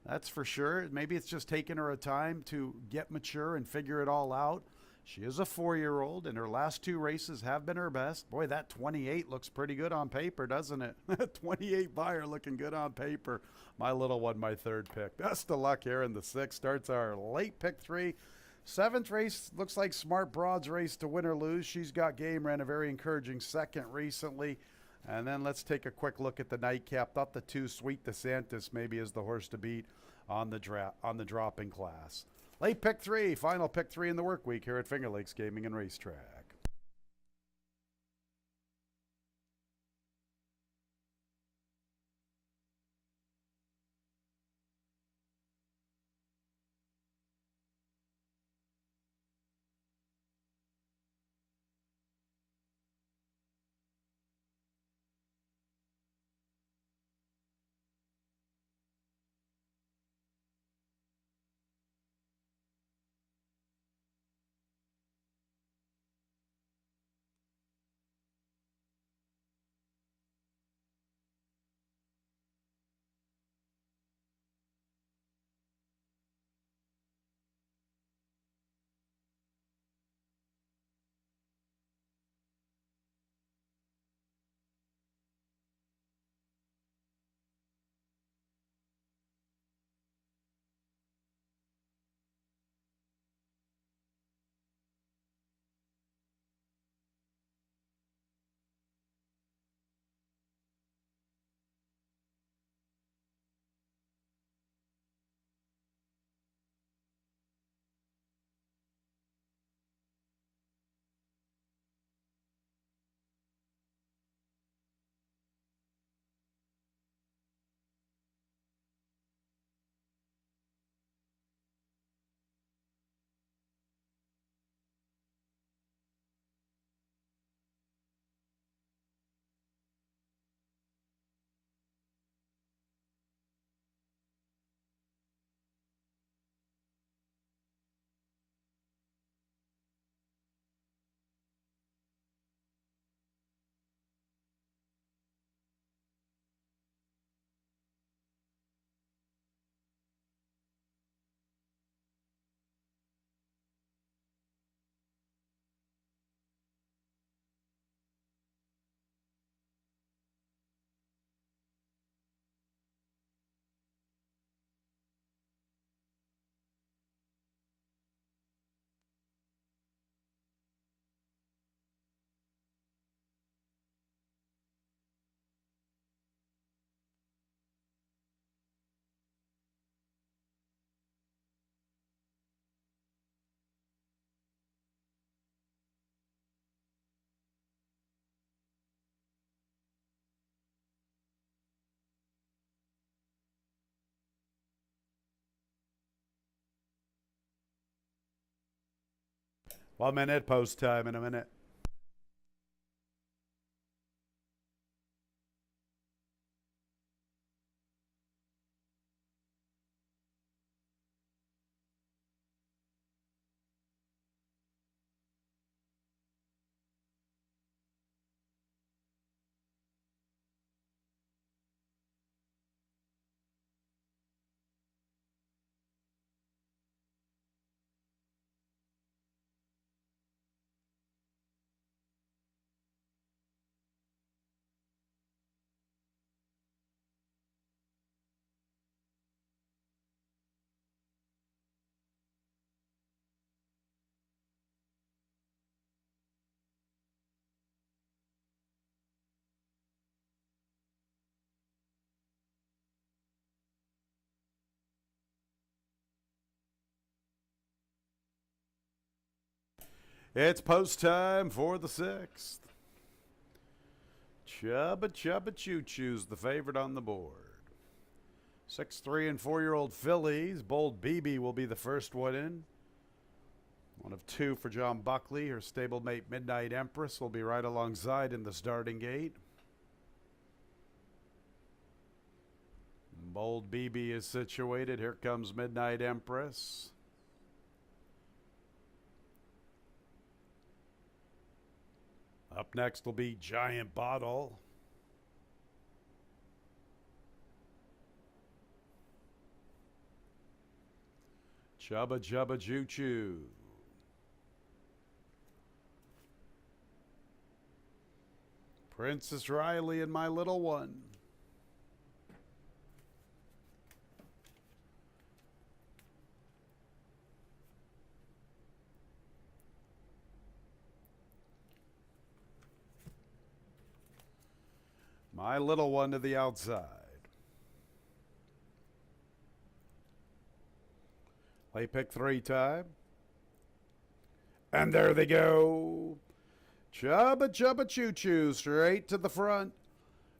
That's for sure. Maybe it's just taken her a time to get mature and figure it all out. She is a 4-year-old, and her last 2 races have been her best. Boy, that 28 looks pretty good on paper, doesn't it? 28 buyer looking good on paper. My Little One, my third pick. Best of luck here in the 6th. Starts our late pick 3. 7th race looks like Smart Broad's race to win or lose. She's got game, ran a very encouraging second recently. And then let's take a quick look at the nightcap. Thought the 2 Sweet DeSantis maybe is the horse to beat on the dropping class. Late pick 3, final pick 3 in the work week here at Finger Lakes Gaming and Racetrack. 1 minute, post time in a minute. It's post time for the 6th. Chubba Chubba Choo Choo's the favorite on the board. 6, 3, and 4-year-old fillies. Bold BB will be the first one in. One of 2 for John Buckley. Her stablemate Midnight Empress will be right alongside in the starting gate. Bold BB is situated. Here comes Midnight Empress. Up next will be Giant Bottle. Chubba Chubba Choo Choo. Princess Riley and My Little One. My Little One to the outside. Play pick 3 time. And there they go. Chubba Chubba Choo Choo straight to the front.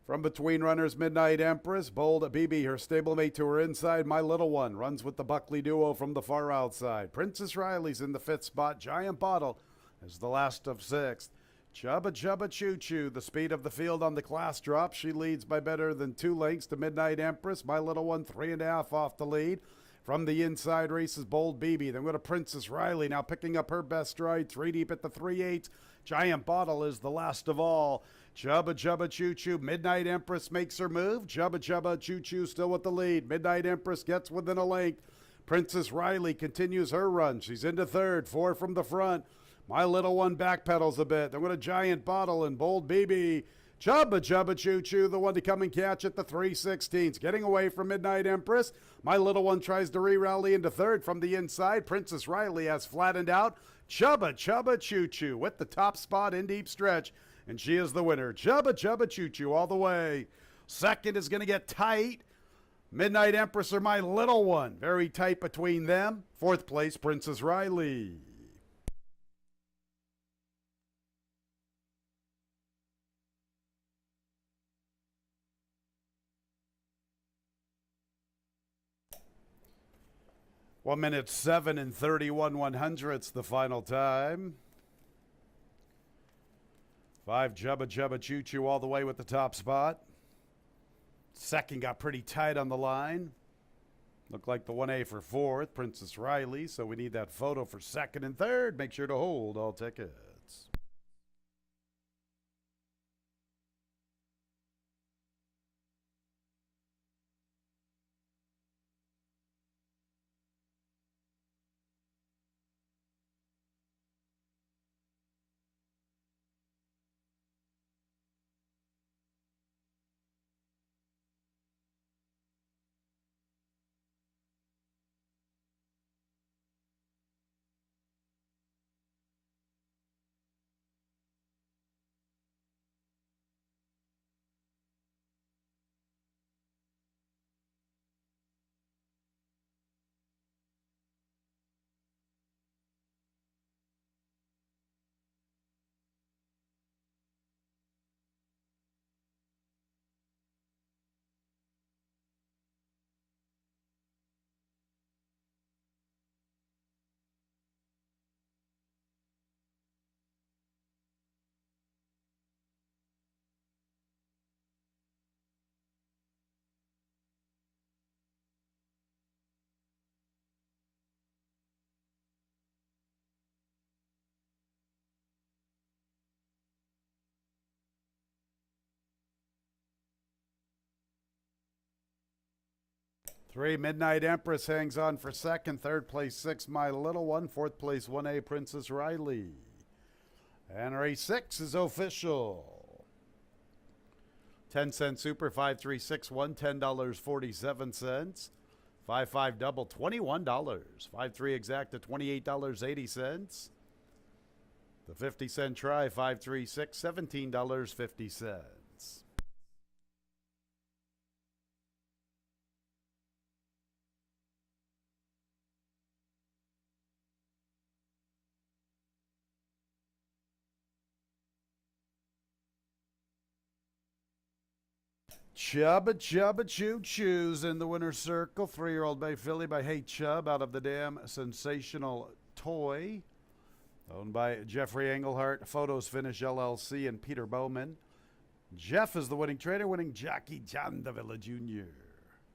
From between runners, Midnight Empress. Bold BB, her stablemate to her inside. My Little One runs with the Buckley duo from the far outside. Princess Riley's in the 5th spot. Giant Bottle is the last of 6th. Chubba Chubba Choo Choo, the speed of the field on the class drop. She leads by better than 2 lengths to Midnight Empress. My Little One, 3.5 off the lead. From the inside races Bold BB. Then go to Princess Riley, now picking up her best stride. 3 deep at the 3/8. Giant Bottle is the last of all. Chubba Chubba Choo Choo. Midnight Empress makes her move. Chubba Chubba Choo Choo still with the lead. Midnight Empress gets within a length. Princess Riley continues her run. She's into 3rd. 4 from the front. My Little One backpedals a bit. Then with a Giant Bottle and Bold BB. Chubba Chubba Choo Choo, the one to come and catch at the 3/16. Getting away from Midnight Empress. My Little One tries to re-rally into 3rd from the inside. Princess Riley has flattened out. Chubba Chubba Choo Choo with the top spot in deep stretch. And she is the winner. Chubba Chubba Choo Choo all the way. 2nd is going to get tight. Midnight Empress or My Little One. Very tight between them. 4th place, Princess Riley. One minute 7 and 31/100ths the final time. 5 Chubba Chubba Choo Choo all the way with the top spot. 2nd got pretty tight on the line. Looked like the 1A for 4th, Princess Riley. So we need that photo for 2nd and 3rd. Make sure to hold all tickets. 3, Midnight Empress hangs on for second. Third place, 6, My Little One. Fourth place, 1A, Princess Riley. And race 6 is official. 10-cent super, 5361, $10.47. 5-5 double, $21. 5-3 exacta, $28.80. The 50-cent try, 5-3-6, $17.50. Chubba Chubba Choo Choo's in the winner's circle. 3-year-old Bay Filly by Hey Chub out of the Damn Sensational Toy. Owned by Jeffrey Engelhart, Photos Finish LLC, and Peter Bowman. Jeff is the winning trader, winning jockey John Davila Jr.,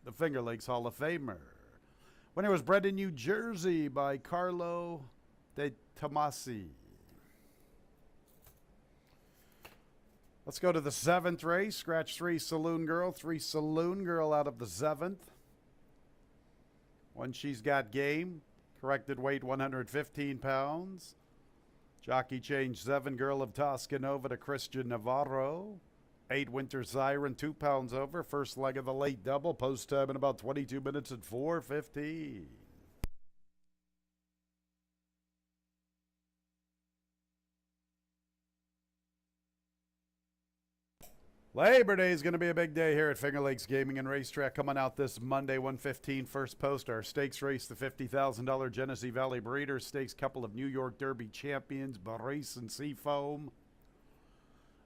the Finger Lakes Hall of Famer. Winner was bred in New Jersey by Carlo De Tomasi. Let's go to the 7th race. Scratch 3, Saloon Girl. 3, Saloon Girl out of the 7th. One, She's Got Game. Corrected weight, 115 pounds. Jockey change 7, Girl of Toscanova to Christian Navarro. 8, Winter Siren, 2 pounds over. First leg of the late double. Post time in about 22 minutes at 4:15. Labor Day is going to be a big day here at Finger Lakes Gaming and Racetrack. Coming out this Monday, 1:15, first post. Our stakes race, the $50,000 Genesee Valley Breeders' Stakes. Couple of New York Derby champions, Barrace and Seafoam.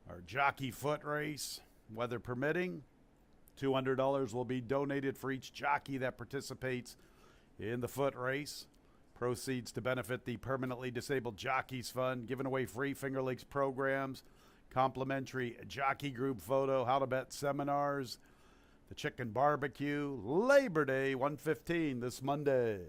Our jockey foot race, weather permitting. $200 will be donated for each jockey that participates in the foot race. Proceeds to benefit the Permanently Disabled Jockeys Fund. Giving away free Finger Lakes programs. Complimentary jockey group photo, how to bet seminars, the chicken barbecue. Labor Day, 1:15 this Monday.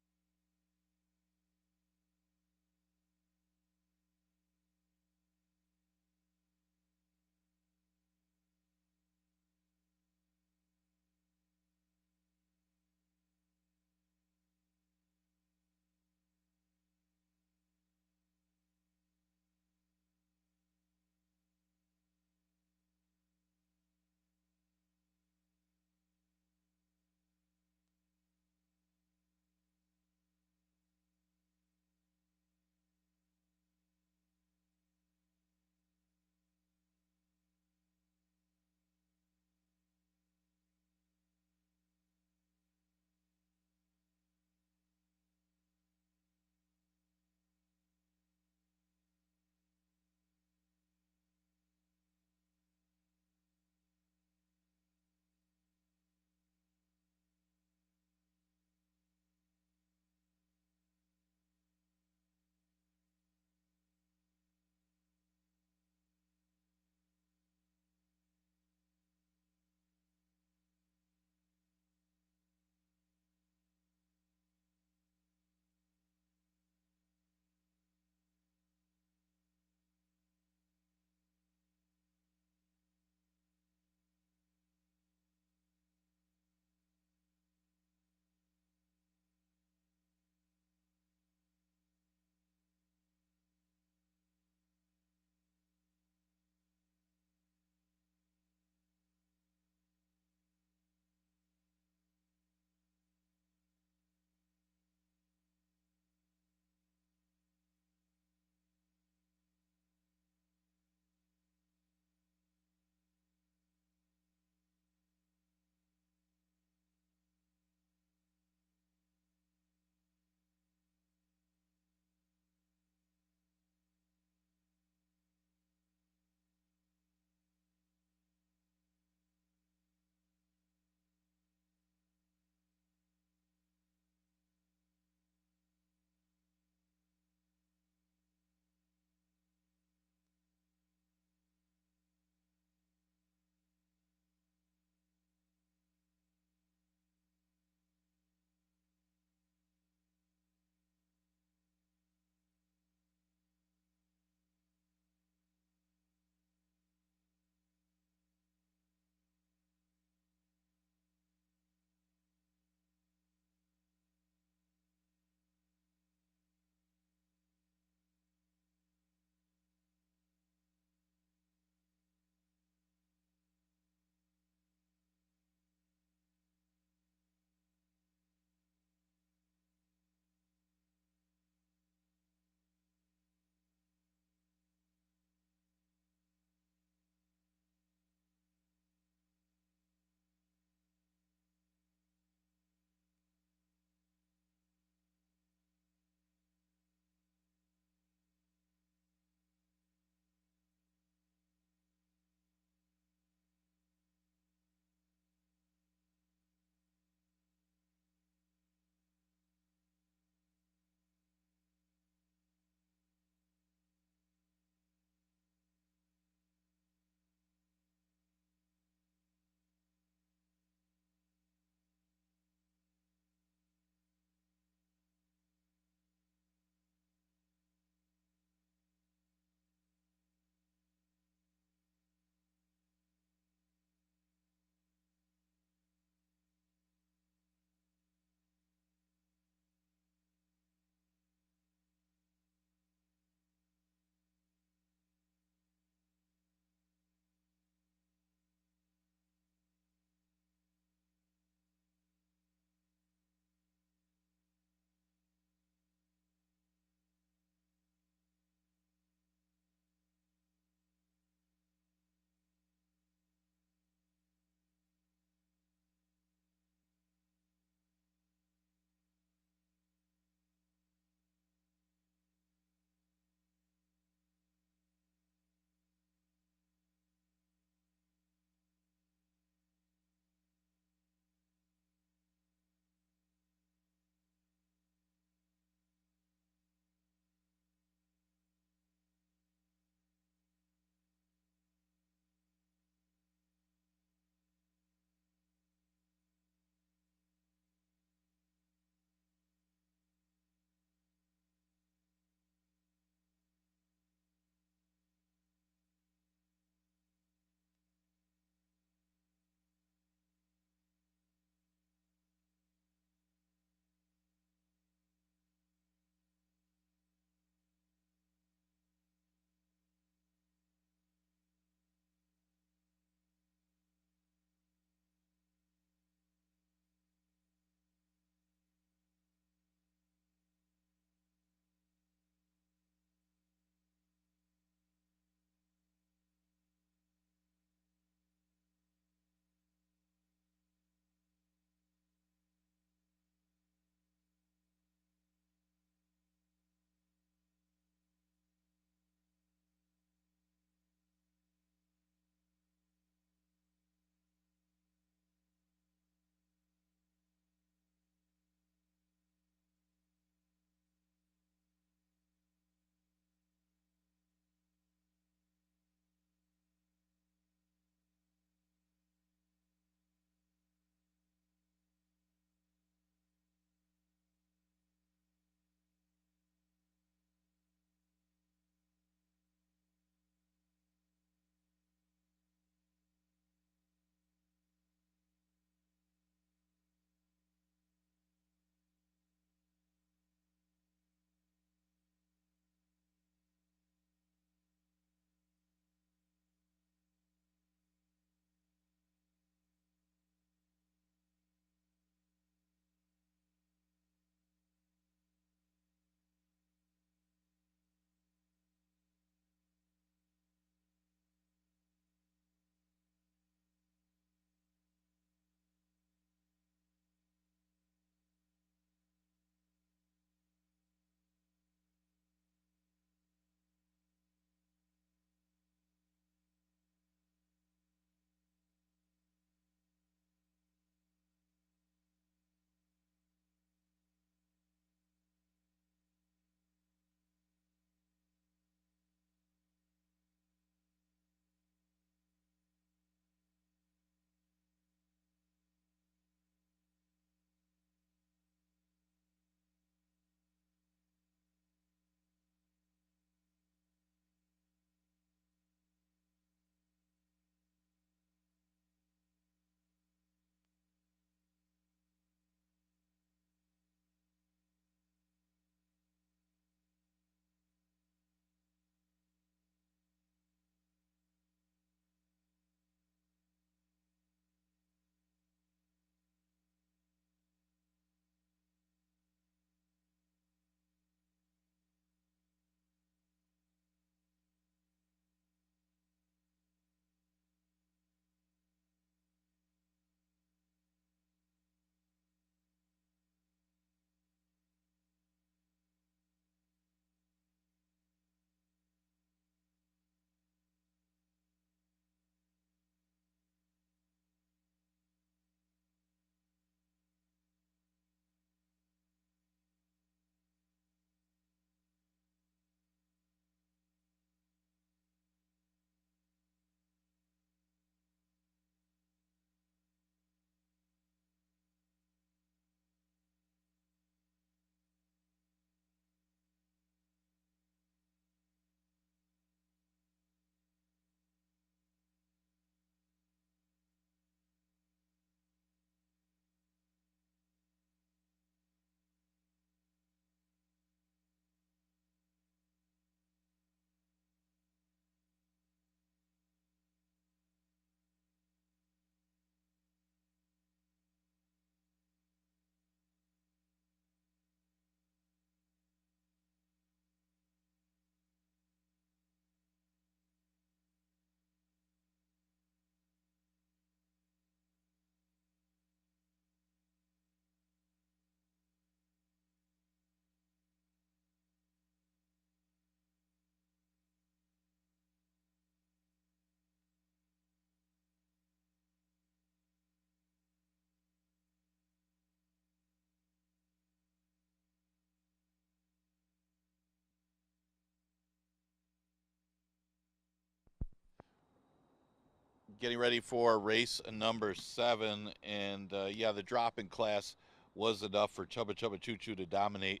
Getting ready for race number 7, and yeah, the drop in class was enough for Chubba Chubba Choo Choo to dominate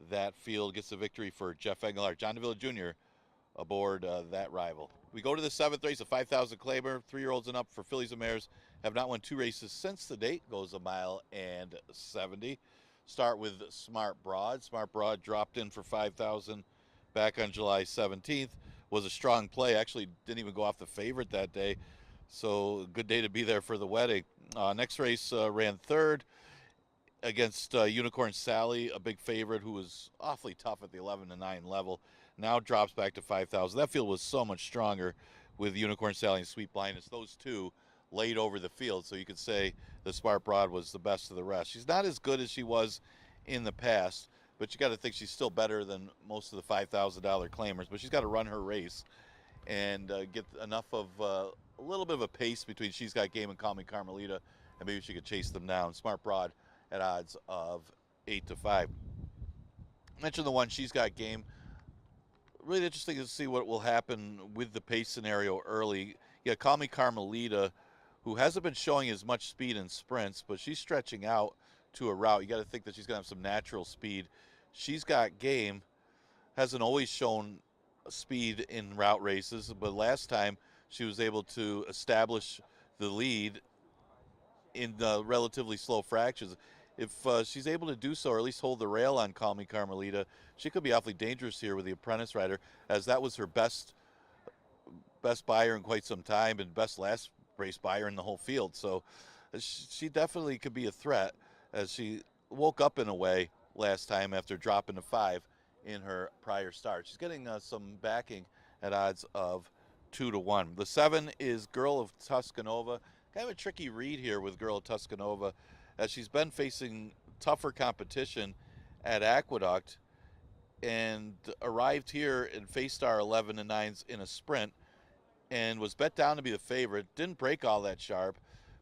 that field. Gets the victory for Jeff Engelhart. John DeVille Jr. aboard that rival. We go to the 7th race, a 5,000 claimer, 3-year-olds and up for fillies and mares. Have not won 2 races since the date. Goes a mile and 70. Start with Smart Broad. Smart Broad dropped in for 5,000 back on July 17th. Was a strong play. Actually didn't even go off the favorite that day. So good day to be there for the wedding. Next race ran 3rd against Unicorn Sally, a big favorite who was awfully tough at the 11-9 level. Now drops back to 5,000. That field was so much stronger with Unicorn Sally and Sweet Blindness. Those two laid over the field, so you could say the Smart Broad was the best of the rest. She's not as good as she was in the past, but you got to think she's still better than most of the $5,000 claimers. But she's got to run her race and get enough of a little bit of a pace between She's Got Game and Call Me Carmelita, and maybe she could chase them down. Smart Broad at odds of 8-5. I mentioned the one She's Got Game. Really interesting to see what will happen with the pace scenario early. Yeah, Call Me Carmelita, who hasn't been showing as much speed in sprints, but she's stretching out to a route. You got to think that she's going to have some natural speed. She's Got Game hasn't always shown speed in route races, but last time she was able to establish the lead in relatively slow fractions. If she's able to do so, or at least hold the rail on Call Me Carmelita, she could be awfully dangerous here with the apprentice rider, as that was her best buyer in quite some time and best last race buyer in the whole field. So she definitely could be a threat, as she woke up in a way last time after dropping to 5 in her prior start. She's getting some backing at odds of 2-1. The 7 is Girl of Tuscanova. Kind of a tricky read here with Girl of Tuscanova, as she's been facing tougher competition at Aqueduct and arrived here and faced our 11-9s in a sprint and was bet down to be the favorite. Didn't break all that sharp,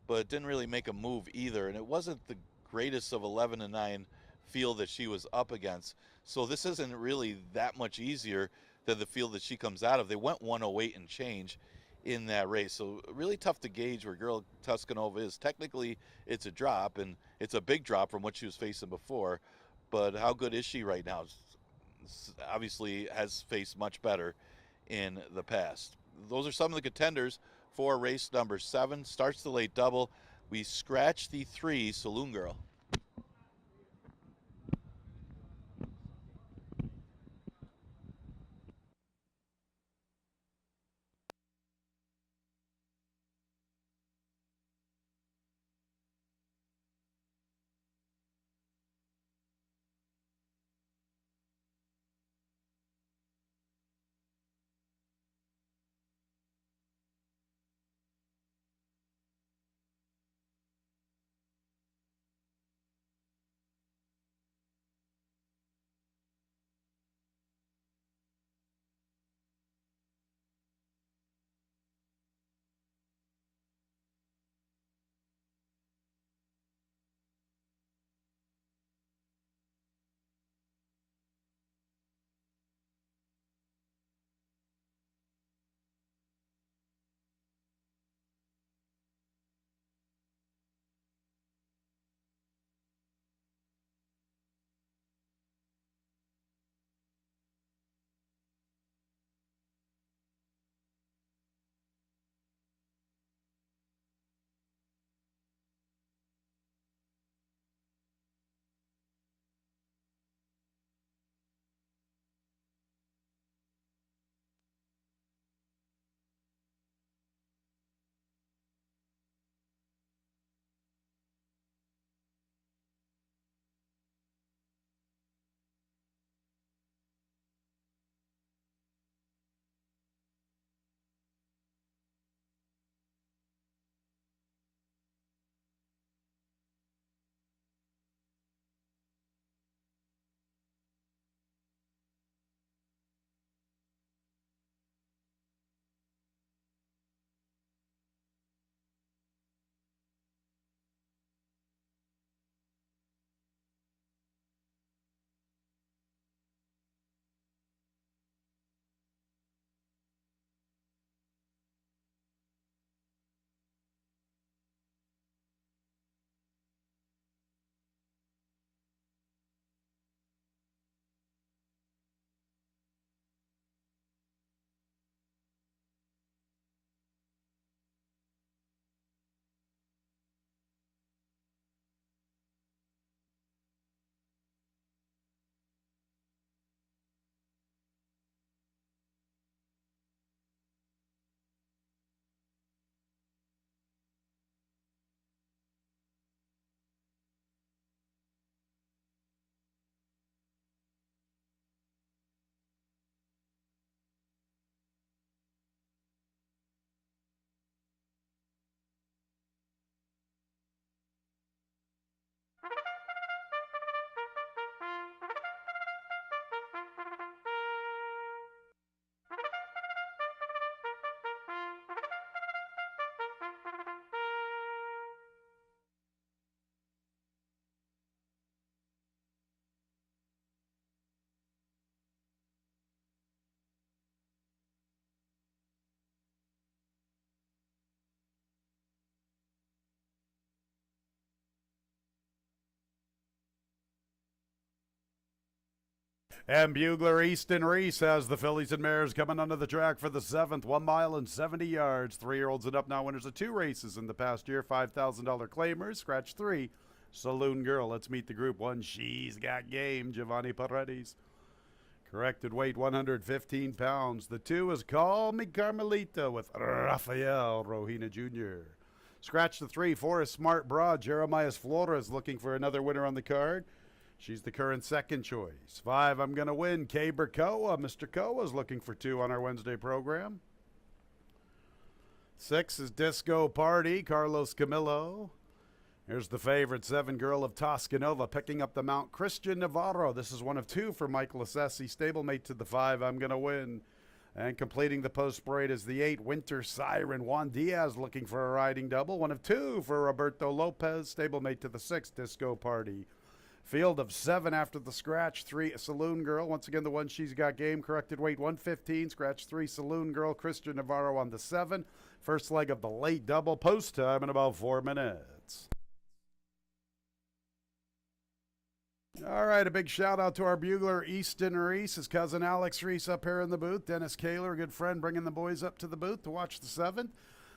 but didn't really make a move either. And it wasn't the greatest of 11-9 field that she was up against. So this isn't really that much easier than the field that she comes out of. They went 108 and change in that race. So really tough to gauge where Girl Tuscanova is. Technically, it's a drop, and it's a big drop from what she was facing before. But how good is she right now? Obviously has faced much better in the past. Those are some of the contenders for race number 7. Starts the late double. We scratch the 3 Saloon Girl. And Bugler Easton Reese has the fillies and mares coming onto the track for the 7th, 1 mile and 70 yards. 3-year-olds and up now, winners of 2 races in the past year. $5,000 claimers, scratch 3. Saloon Girl. Let's meet the group 1. She's got game. Giovanni Paredes. Corrected weight 115 pounds. The 2 is Call Me Carmelita with Rafael Rojina Jr. Scratch the 3. 4 is Smart Broad. Jeremias Flores looking for another winner on the card. She's the current second choice. 5, I'm going to win. Caber Koa. Mr. Koa is looking for 2 on our Wednesday program. 6 is Disco Party. Carlos Camillo. Here's the favorite, 7, Girl of Toscanova, picking up the mount. Christian Navarro. This is one of 2 for Michael Assessi. Stablemate to the 5, I'm going to win. And completing the post parade is the 8, Winter Siren. Juan Diaz looking for a riding double. 1 of 2 for Roberto Lopez. Stablemate to the 6, Disco Party. Field of 7 after the scratch. 3, Saloon Girl. Once again, the one she's got game. Corrected weight 115. Scratch 3, Saloon Girl. Christian Navarro on the 7. First leg of the late double. Post time in about 4 minutes. All right, a big shout out to our bugler, Easton Reese, his cousin Alex Reese up here in the booth. Dennis Kaler, a good friend, bringing the boys up to the booth to watch the 7th.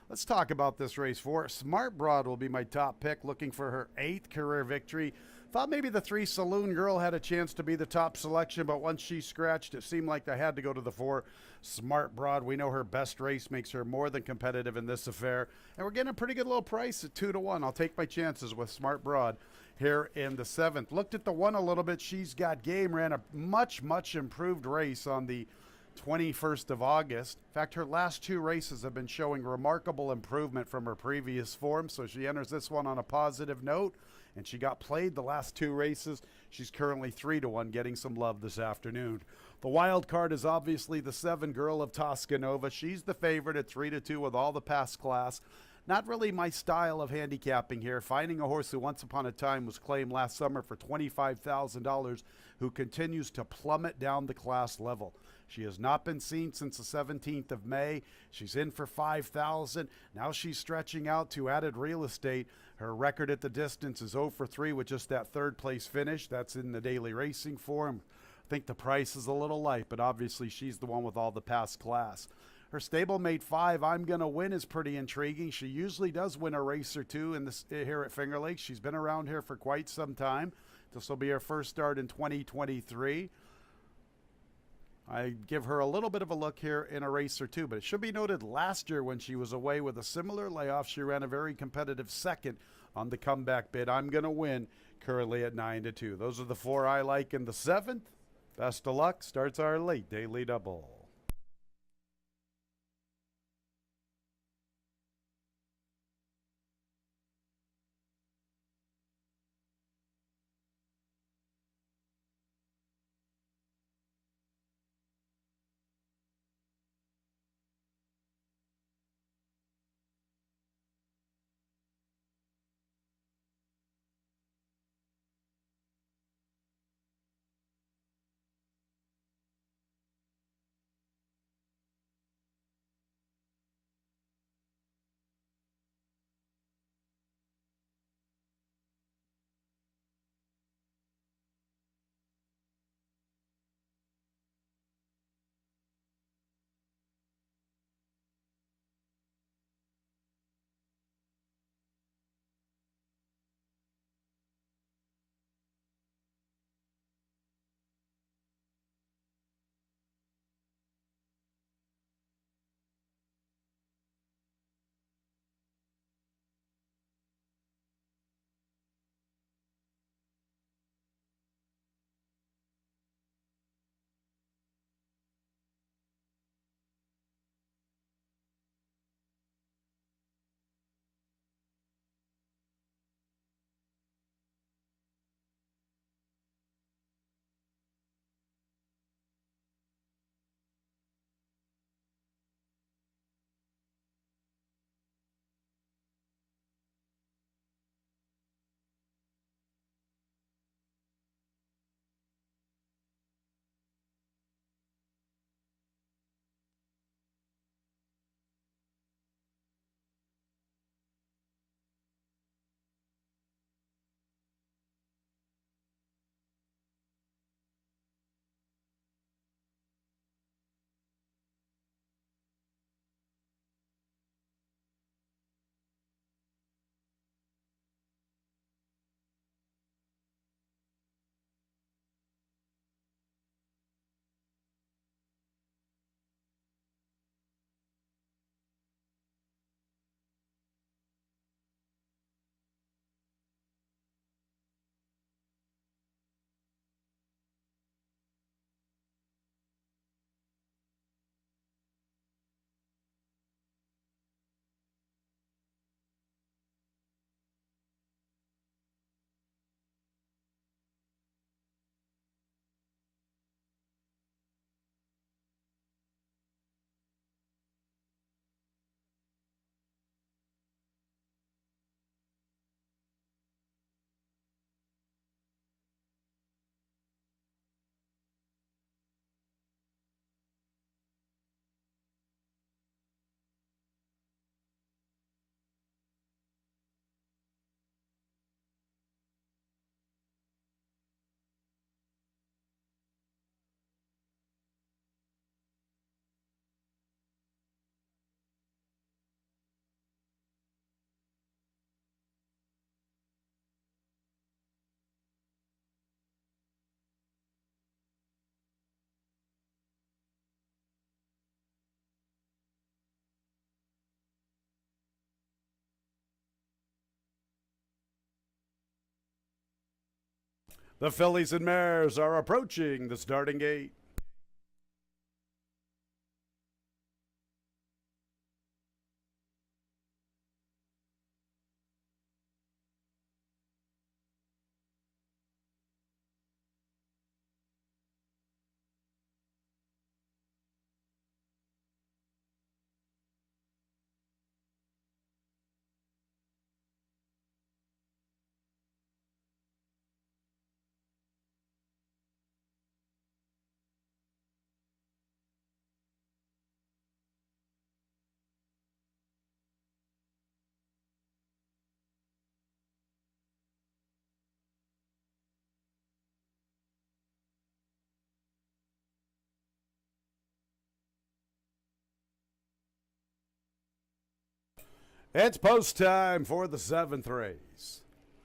Let's talk about this race 4. Smart Broad will be my top pick, looking for her 8th career victory. Thought maybe the 3, Saloon Girl, had a chance to be the top selection, but once she scratched, it seemed like they had to go to the 4, Smart Broad. We know her best race makes her more than competitive in this affair, and we're getting a pretty good little price at 2-1. I'll take my chances with Smart Broad here in the 7th. Looked at the 1 a little bit. She's got game. Ran a much improved race on the 21st of August. In fact, her last 2 races have been showing remarkable improvement from her previous form, so she enters this one on a positive note, and she got played the last 2 races. She's currently 3-1, getting some love this afternoon. The wild card is obviously the 7, Girl of Toscanova. She's the favorite at 3-2 with all the past class. Not really my style of handicapping here. Finding a horse who once upon a time was claimed last summer for $25,000, who continues to plummet down the class level. She has not been seen since the 17th of May. She's in for $5,000. Now she's stretching out to added real estate. Her record at the distance is 0 for 3 with just that 3rd place finish. That's in the daily racing form. I think the price is a little light, but obviously she's the one with all the past class. Her stablemate 5, I'm going to win, is pretty intriguing. She usually does win a race or 2 in this, here at Finger Lakes. She's been around here for quite some time. This will be her first start in 2023. I give her a little bit of a look here in a race or 2, but it should be noted last year when she was away with a similar layoff, she ran a very competitive 2nd on the comeback bid. I'm going to win, currently at 9-2. Those are the 4 I like in the 7th. Best of luck. Starts our late daily double. The fillies and mares are approaching the starting gate. It's post time for the 7th race.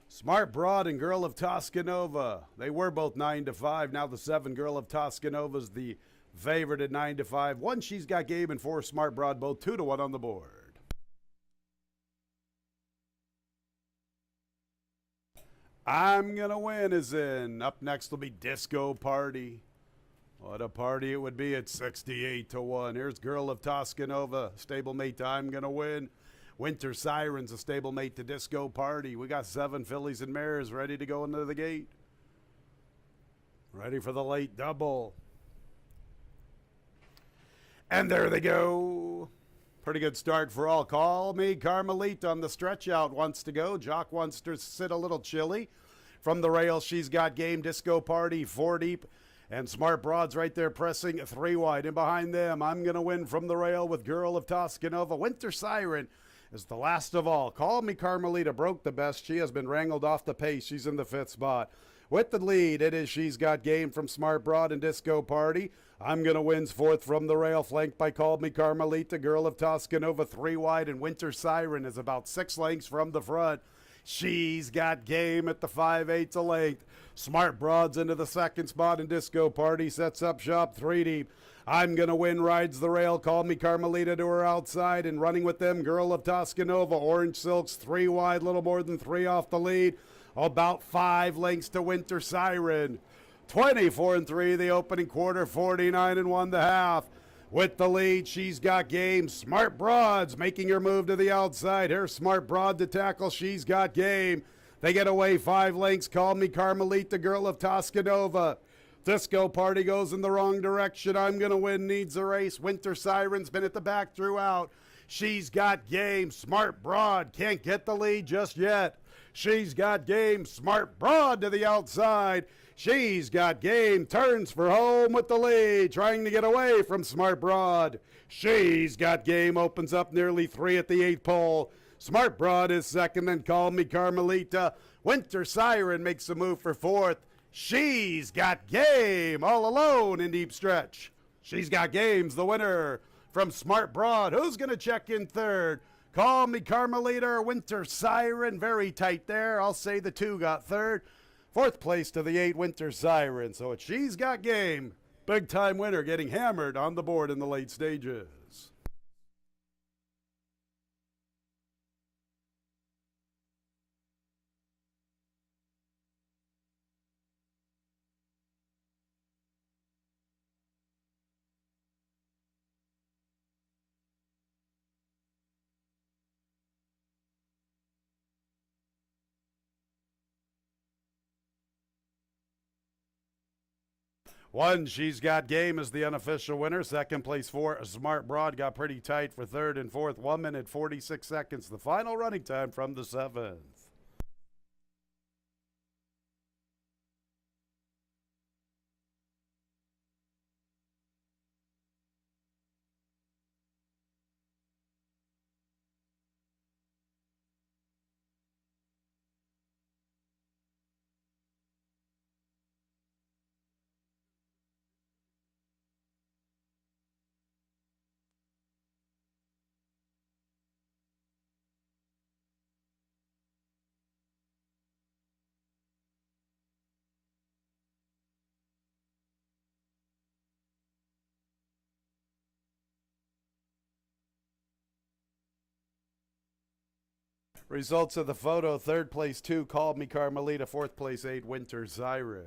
Smart Broad and Girl of Toscanova. They were both 9 to 5. Now the 7 Girl of Toscanova's the favorite at 9 to 5. 1 She's Got Game and 4 Smart Broad, both 2 to 1 on the board. I'm Gonna Win is in. Up next will be Disco Party. What a party it would be at 68 to 1. Here's Girl of Toscanova, stablemate to I'm Gonna Win. Winter Sirens, a stablemate to Disco Party. We got 7 fillies and mares ready to go into the gate. Ready for the late double. And there they go. Pretty good start for all. Call Me Carmelita on the stretch out wants to go. Jock wants to sit a little chilly. From the rail, She's Got Game, Disco Party, 4 deep. And Smart Broad's right there pressing 3 wide. And behind them, I'm Gonna Win from the rail with Girl of Toscanova. Winter Siren is the last of all. Call Me Carmelita broke the best. She has been wrangled off the pace. She's in the 5th spot. With the lead, it is She's Got Game from Smart Broad and Disco Party. I'm Gonna Win's 4th from the rail, flanked by Call Me Carmelita. Girl of Toscanova 3 wide, and Winter Siren is about 6 lengths from the front. She's Got Game at the 5/8 a length. Smart Broad's into the 2nd spot, and Disco Party sets up shop 3 deep. I'm Gonna Win rides the rail. Call Me Carmelita to her outside, and running with them, Girl of Toscanova. Orange Silks 3 wide, little more than 3 off the lead. About 5 lengths to Winter Siren. 24-3 the opening quarter, 49-1 the half. With the lead, She's Got Game. Smart Broad's making her move to the outside. Here's Smart Broad to tackle She's Got Game. They get away 5 lengths. Call Me Carmelita, Girl of Toscanova. Disco Party goes in the wrong direction. I'm Gonna Win needs a race. Winter Siren's been at the back throughout. She's Got Game. Smart Broad can't get the lead just yet. She's Got Game. Smart Broad to the outside. She's Got Game turns for home with the lead, trying to get away from Smart Broad. She's Got Game opens up nearly 3 at the 8th pole. Smart Broad is 2nd, and Call Me Carmelita. Winter Siren makes a move for 4th. She's Got Game all alone in deep stretch. She's Got Game's the winner from Smart Broad. Who's going to check in 3rd? Call Me Carmelita or Winter Siren. Very tight there. I'll say the 2 got 3rd. 4th place to the 8, Winter Siren. So it's She's Got Game. Big time winner getting hammered on the board in the late stages. One, She's Got Game is the unofficial winner. 2nd place 4, Smart Broad got pretty tight for 3rd and 4th. 1 minute 46 seconds. The final running time from the 7th. Results of the photo: third place 2, Call Me Carmelita; fourth place 8, Winter Siren.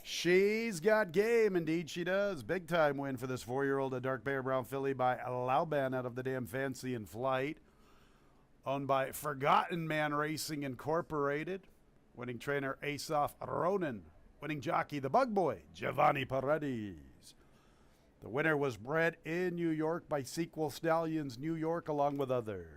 She's got game. Indeed, she does. Big time win for this 4-year-old, a dark bear brown filly by Lauban out of the Damn Fancy in Flight. Owned by Forgotten Man Racing Incorporated. Winning trainer Asaf Ronan. Winning jockey, the Bug Boy, Giovanni Paredes. The winner was bred in New York by Sequel Stallions New York, along with others.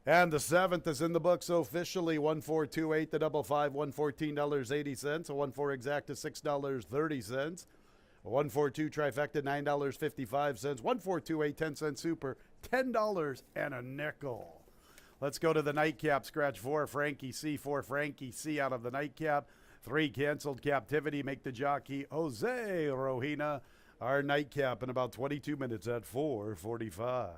And the 7th is in the books officially. 1428, the double five, $114.80. A 14 exact is $6.30. A 142 trifecta, $9.55. 1428, 10-cent super, $10 and a nickel. Let's go to the nightcap. Scratch 4, Frankie C. 4, Frankie C. out of the nightcap. 3, Canceled Captivity. Make the jockey Jose Rohina our nightcap in about 22 minutes at 4:45.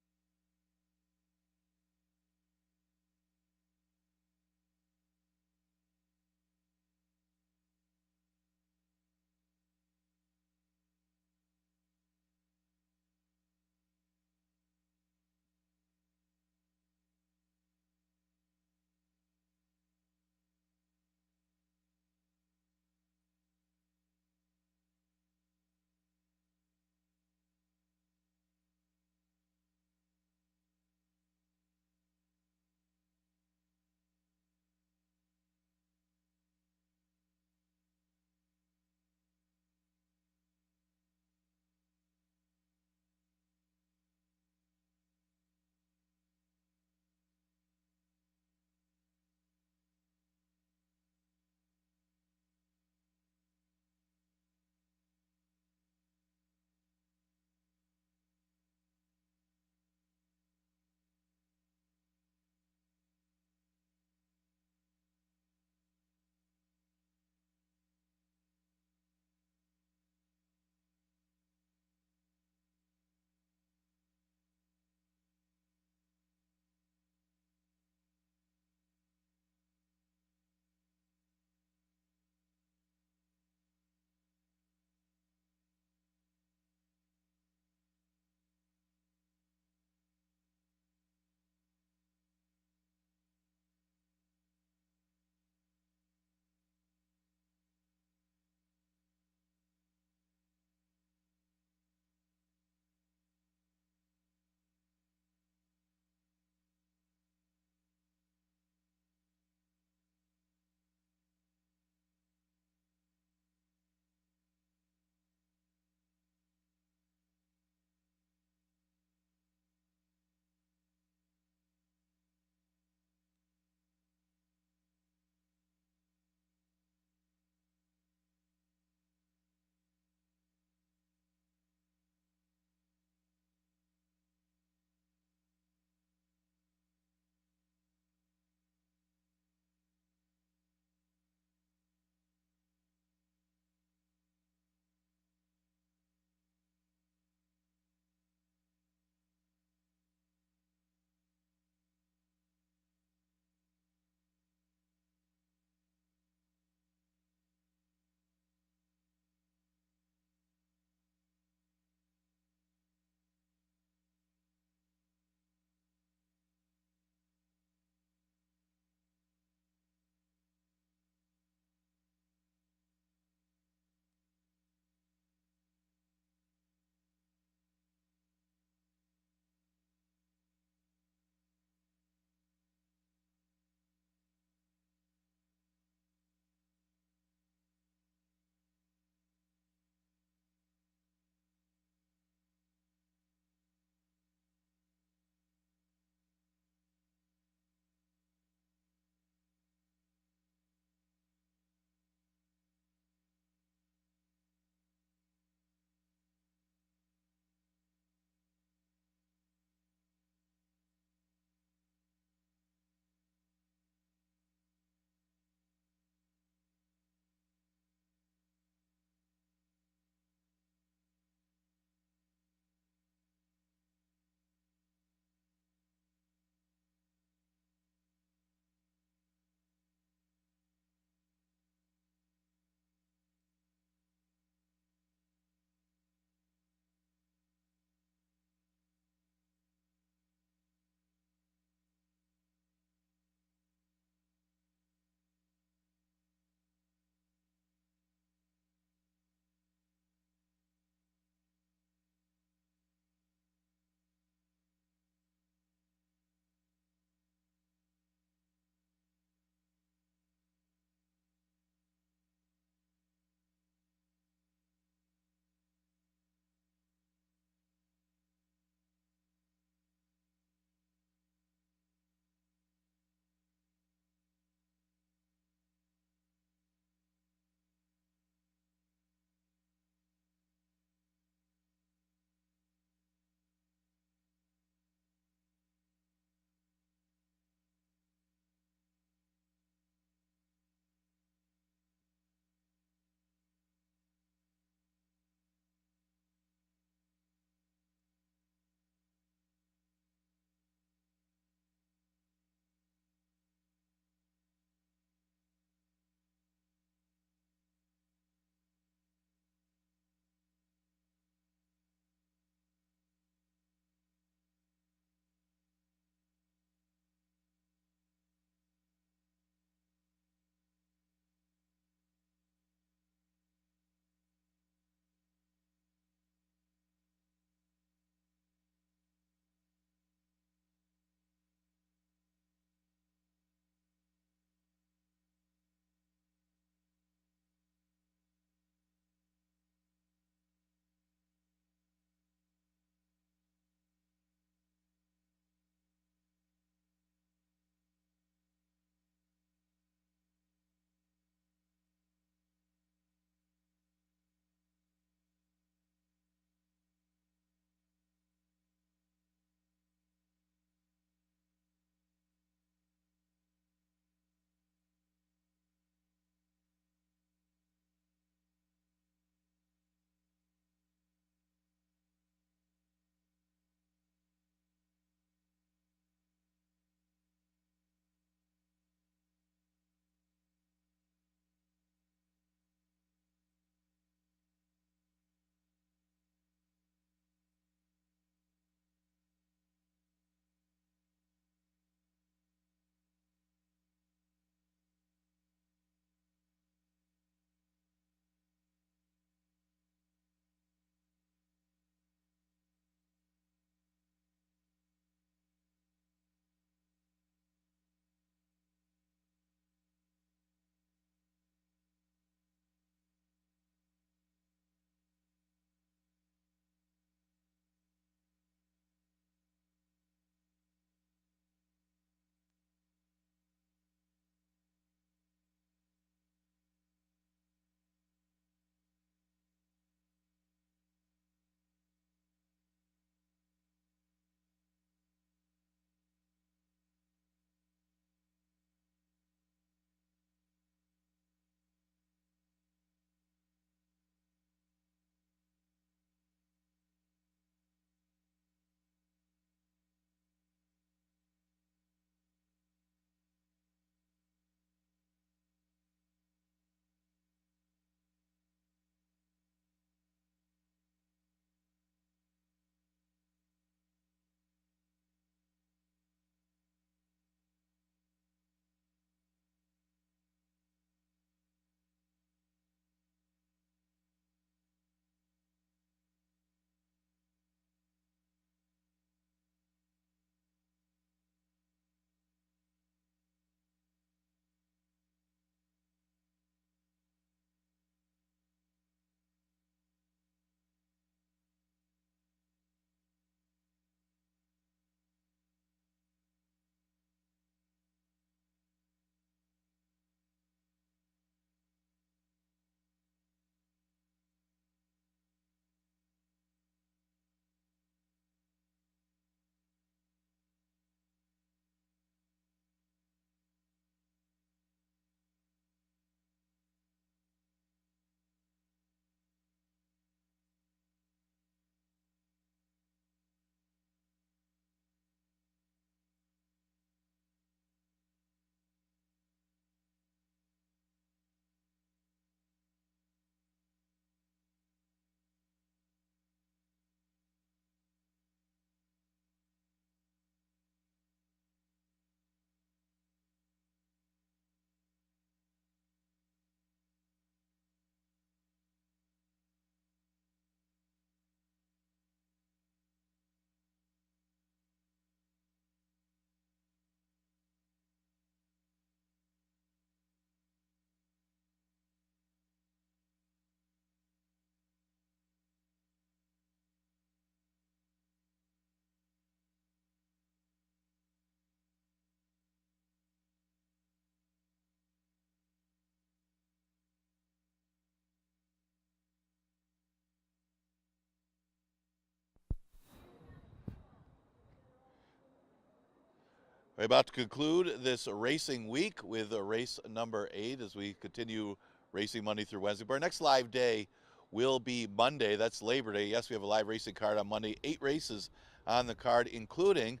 We're about to conclude this racing week with race number 8 as we continue racing Monday through Wednesday. But our next live day will be Monday. That's Labor Day. Yes, we have a live racing card on Monday. 8 races on the card, including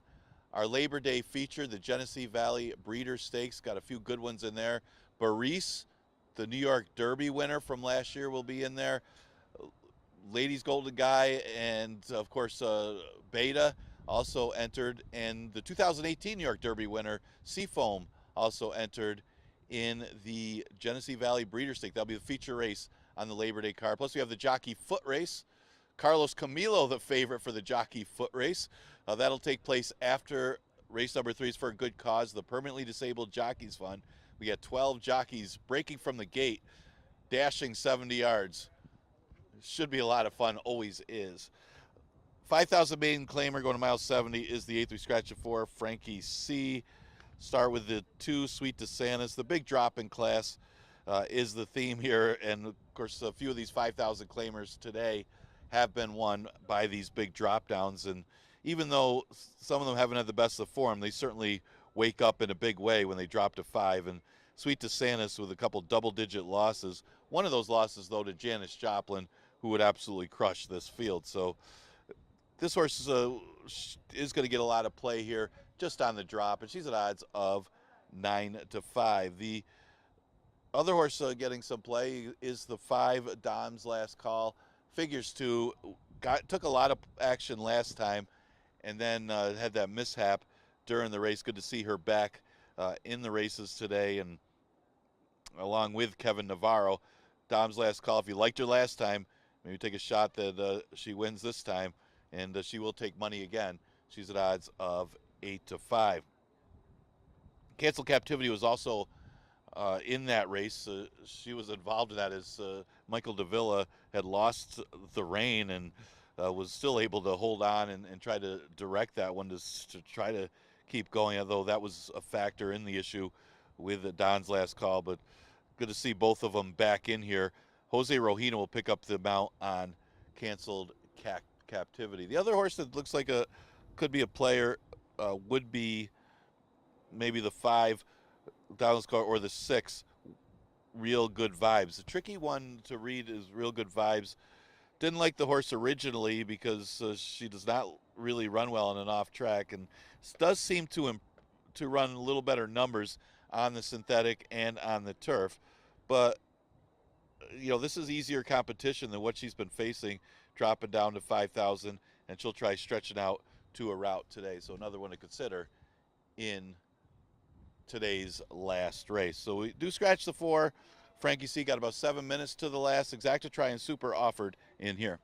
our Labor Day feature, the Genesee Valley Breeder Stakes. Got a few good ones in there. Baris, the New York Derby winner from last year, will be in there. Ladies Golden Guy, and of course Beta also entered, and the 2018 New York Derby winner Seafoam also entered in the Genesee Valley Breeder Stake. That'll be the feature race on the Labor Day card. Plus we have the Jockey Foot Race. Carlos Camilo, the favorite for the Jockey Foot Race. That'll take place after race number 3 is for a good cause, the Permanently Disabled Jockeys Fund. We got 12 jockeys breaking from the gate, dashing 70 yards. Should be a lot of fun, always is. 5,000 maiden claimer going to mile 70 is the 8th. We scratch it for Frankie C. Start with the 2, Sweet DeSantis. The big drop in class is the theme here. And, of course, a few of these 5,000 claimers today have been won by these big drop downs. And even though some of them haven't had the best of form, they certainly wake up in a big way when they drop to 5. And Sweet DeSantis with a couple double-digit losses. One of those losses, though, to Janice Joplin, who would absolutely crush this field. So this horse is going to get a lot of play here just on the drop, and she's at odds of 9-5. The other horse getting some play is the 5, Dom's Last Call. Figures 2, took a lot of action last time, and then had that mishap during the race. Good to see her back in the races today, and along with Kevin Navarro. Dom's Last Call, if you liked her last time, maybe take a shot that she wins this time, and she will take money again. She's at odds of 8-5. Cancel Captivity was also in that race. She was involved in that as Michael Davila had lost the rein and was still able to hold on and try to direct that one to try to keep going, although that was a factor in the issue with Don's Last Call. But good to see both of them back in here. Jose Rojino will pick up the mount on Canceled Captivity. The other horse that looks like could be a player would be maybe the 5, Donald's Car, or the 6, Real Good Vibes. The tricky one to read is Real Good Vibes. Didn't like the horse originally because she does not really run well on an off track, and does seem to run a little better numbers on the synthetic and on the turf. But this is easier competition than what she's been facing, dropping down to 5,000, and she'll try stretching out to a route today. So another one to consider in today's last race. So we do scratch the 4. Frankie C got about 7 minutes to the last. Exacta Try and Super offered in here.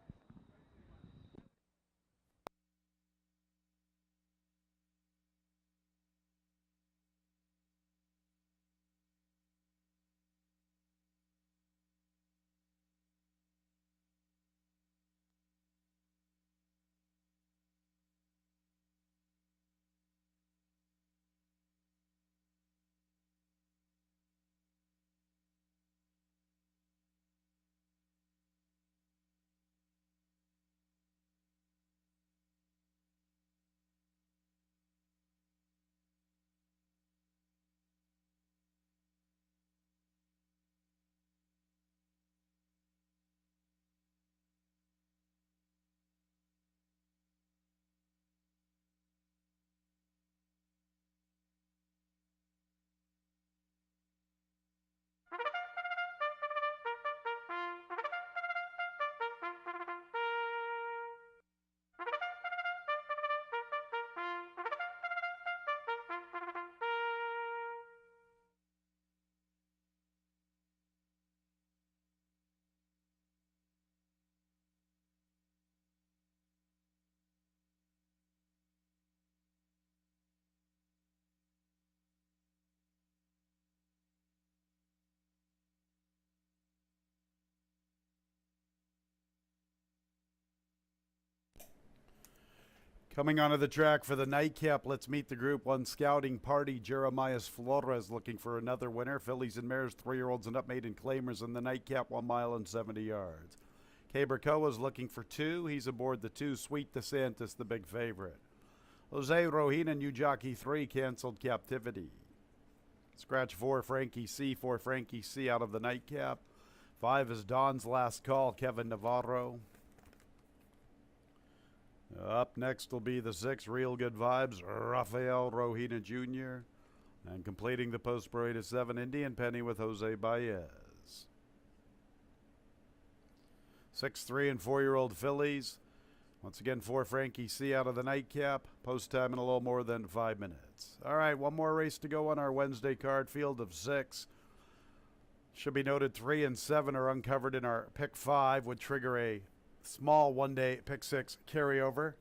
Coming onto the track for the nightcap, let's meet the Group 1 scouting party. Jeremias Flores looking for another winner. Fillies and mares, 3-year-olds and up maiden claimers in the nightcap, 1 mile and 70 yards. Cabercoa is looking for 2. He's aboard the 2, Sweet DeSantis, the big favorite. Jose Rohina, New Jockey 3, canceled captivity. Scratch 4, Frankie C. 4, Frankie C. out of the nightcap. 5 is Don's Last Call, Kevin Navarro. Up next will be the 6, Real Good Vibes, Rafael Rohina Jr. And completing the post parade is 7, Indian Penny with Jose Baez. 6, 3, and 4-year-old fillies. Once again, 4, Frankie C. out of the nightcap. Post time in a little more than 5 minutes. All right, one more race to go on our Wednesday card. Field of 6. Should be noted 3 and 7 are uncovered in our pick 5, would trigger a small one-day pick 6 carryover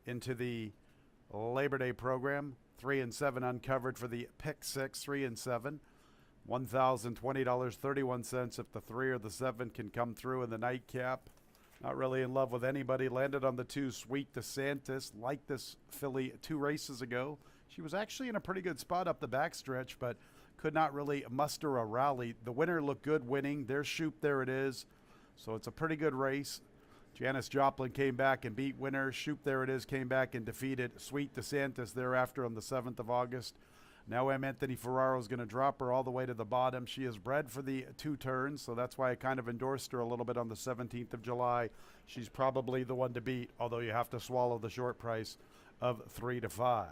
into the Labor Day program. 3 and 7 uncovered for the pick 6, 3 and 7. $1,020.31 if the 3 or the 7 can come through in the nightcap. Not really in love with anybody. Landed on the 2, Sweet DeSantis. Liked this filly 2 races ago. She was actually in a pretty good spot up the backstretch, but could not really muster a rally. The winner looked good winning. There's Shoop, there it is. So it's a pretty good race. Janice Joplin came back and beat winner. Shoop, there it is, came back and defeated Sweet DeSantis thereafter on the 7th of August. Now M. Anthony Ferraro is going to drop her all the way to the bottom. She is bred for the 2 turns, so that's why I kind of endorsed her a little bit on the 17th of July. She's probably the one to beat, although you have to swallow the short price of 3 to 5.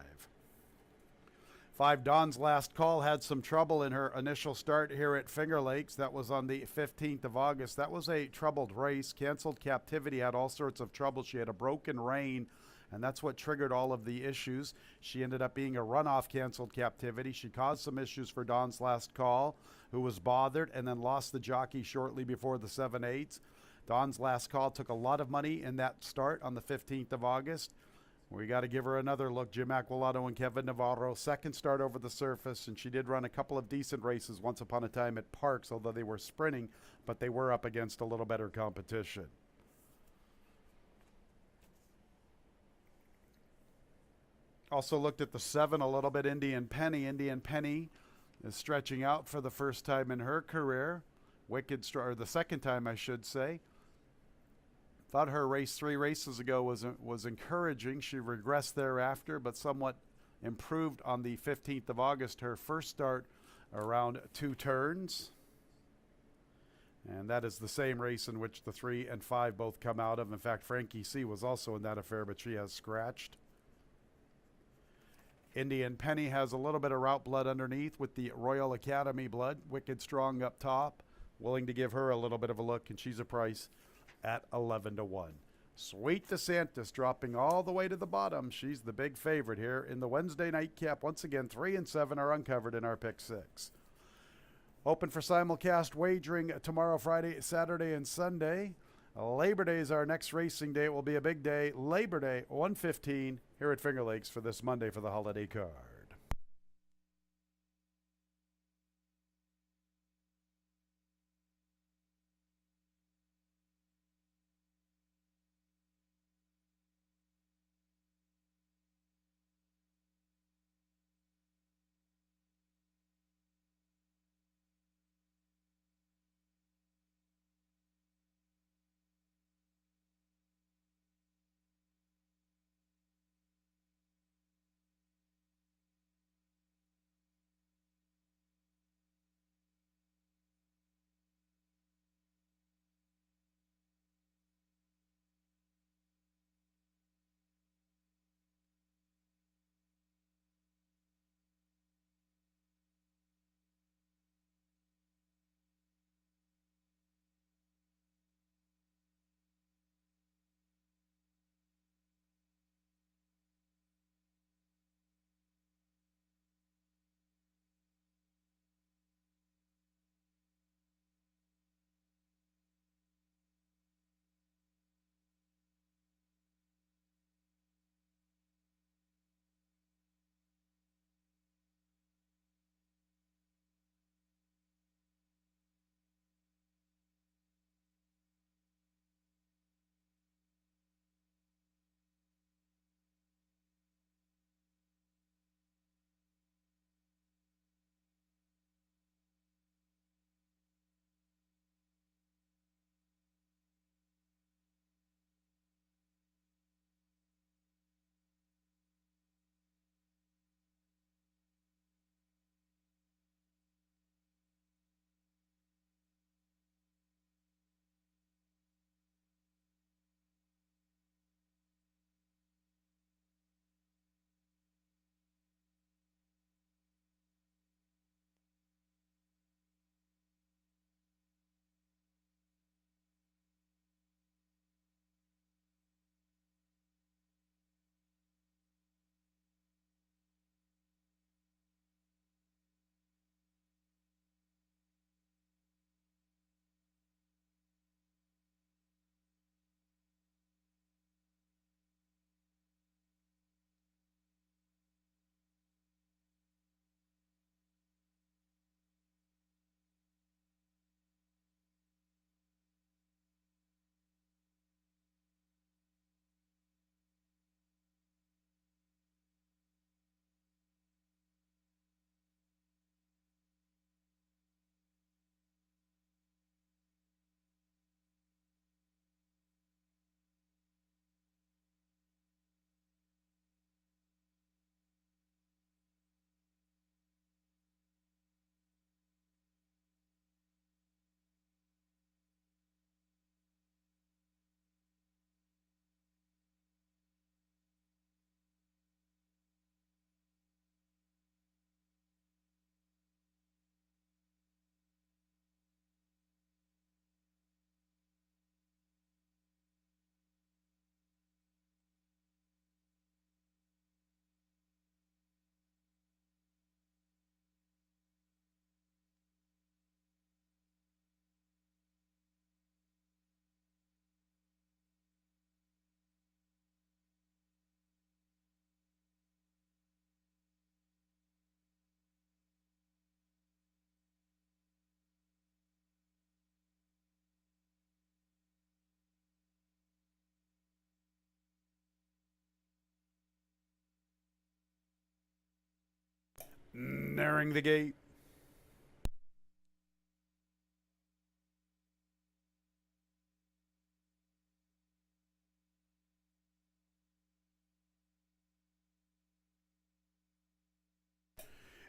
5, Don's Last Call, had some trouble in her initial start here at Finger Lakes. That was on the 15th of August. That was a troubled race. Canceled captivity, had all sorts of trouble. She had a broken rein, and that's what triggered all of the issues. She ended up being a runoff canceled captivity. She caused some issues for Don's Last Call, who was bothered and then lost the jockey shortly before the 7/8. Don's Last Call took a lot of money in that start on the 15th of August. We got to give her another look. Jim Aquilano and Kevin Navarro. Second start over the surface, and she did run a couple of decent races once upon a time at Parks, although they were sprinting, but they were up against a little better competition. Also looked at the 7 a little bit, Indian Penny. Indian Penny is stretching out for the first time in her career. Or the second time, I should say. Thought her race 3 races ago was encouraging. She regressed thereafter, but somewhat improved on the 15th of August. Her first start around 2 turns. And that is the same race in which the 3 and 5 both come out of. In fact, Frankie C. was also in that affair, but she has scratched. Indian Penny has a little bit of route blood underneath with the Royal Academy blood. Wicked Strong up top. Willing to give her a little bit of a look, and she's a price at 11 to 1. Sweet DeSantis dropping all the way to the bottom. She's the big favorite here in the Wednesday nightcap. Once again, 3 and 7 are uncovered in our pick 6. Open for simulcast wagering tomorrow, Friday, Saturday, and Sunday. Labor Day is our next racing day. It will be a big day. Labor Day, 1:15 here at Finger Lakes for this Monday for the holiday card. Nearing the gate.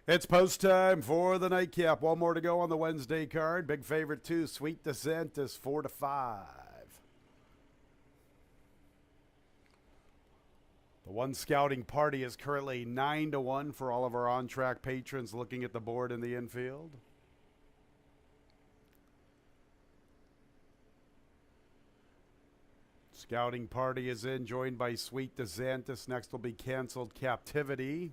It's post time for the nightcap. One more to go on the Wednesday card. Big favorite 2, Sweet Descent is 4-5. The one scouting party is currently 9-1 for all of our on-track patrons looking at the board in the infield. Scouting party is in, joined by Sweet DeSantis. Next will be Canceled Captivity.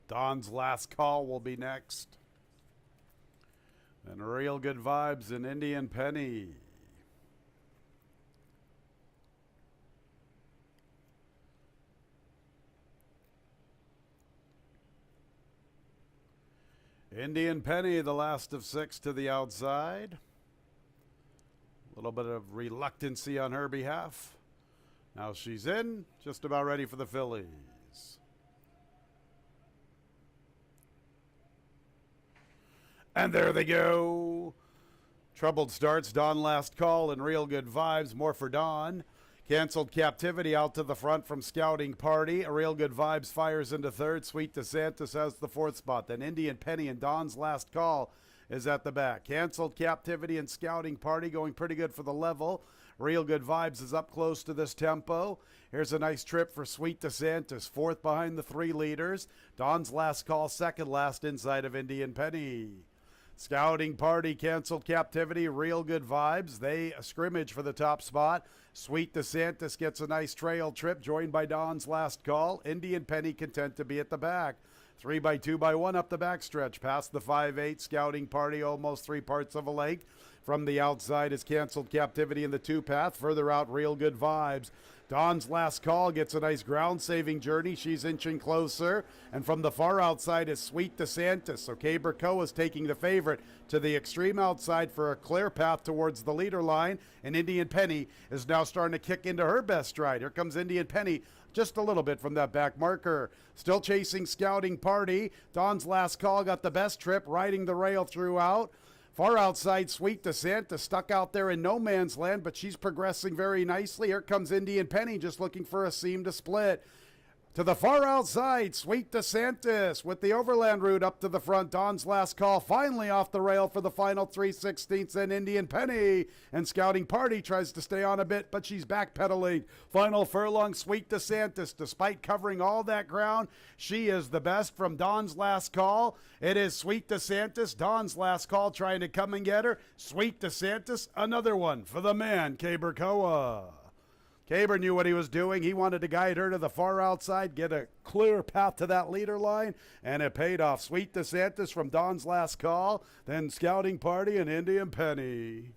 Don's Last Call will be next. And Real Good Vibes and Indian Penny. Indian Penny, the last of 6 to the outside. A little bit of reluctancy on her behalf. Now she's in, just about ready for the fillies. And there they go. Troubled starts, Don Last Call and Real Good Vibes, more for Don. Canceled Captivity out to the front from Scouting Party. A Real Good Vibes fires into third. Sweet DeSantis has the 4th spot. Then Indian Penny and Don's Last Call is at the back. Canceled Captivity and Scouting Party going pretty good for the level. Real Good Vibes is up close to this tempo. Here's a nice trip for Sweet DeSantis, 4th behind the 3 leaders. Don's Last Call, 2nd last inside of Indian Penny. Scouting Party, Canceled Captivity, Real Good Vibes. They scrimmage for the top spot. Sweet DeSantis gets a nice trail trip, joined by Don's Last Call. Indian Penny content to be at the back. 3x2x1 up the backstretch, past the 5-8. Scouting Party, almost 3 parts of a length. From the outside is Canceled Captivity in the 2-path. Further out, Real Good Vibes. Don's Last Call gets a nice ground-saving journey. She's inching closer. And from the far outside is Sweet DeSantis. So Caberco is taking the favorite to the extreme outside for a clear path towards the leader line. And Indian Penny is now starting to kick into her best stride. Here comes Indian Penny just a little bit from that back marker. Still chasing Scouting Party. Don's Last Call got the best trip, riding the rail throughout. Far outside, Sweet DeSantis stuck out there in no man's land, but she's progressing very nicely. Here comes Indian Penny just looking for a seam to split. To the far outside, Sweet DeSantis with the overland route up to the front. Don's Last Call finally off the rail for the final 3/16 and Indian Penny. And Scouting Party tries to stay on a bit, but she's backpedaling. Final furlong, Sweet DeSantis. Despite covering all that ground, she is the best from Don's Last Call. It is Sweet DeSantis. Don's Last Call trying to come and get her. Sweet DeSantis, another one for the man, Cabercoa. Caber knew what he was doing. He wanted to guide her to the far outside, get a clear path to that leader line, and it paid off. Sweet DeSantis from Don's Last Call, then Scouting Party and Indian Penny.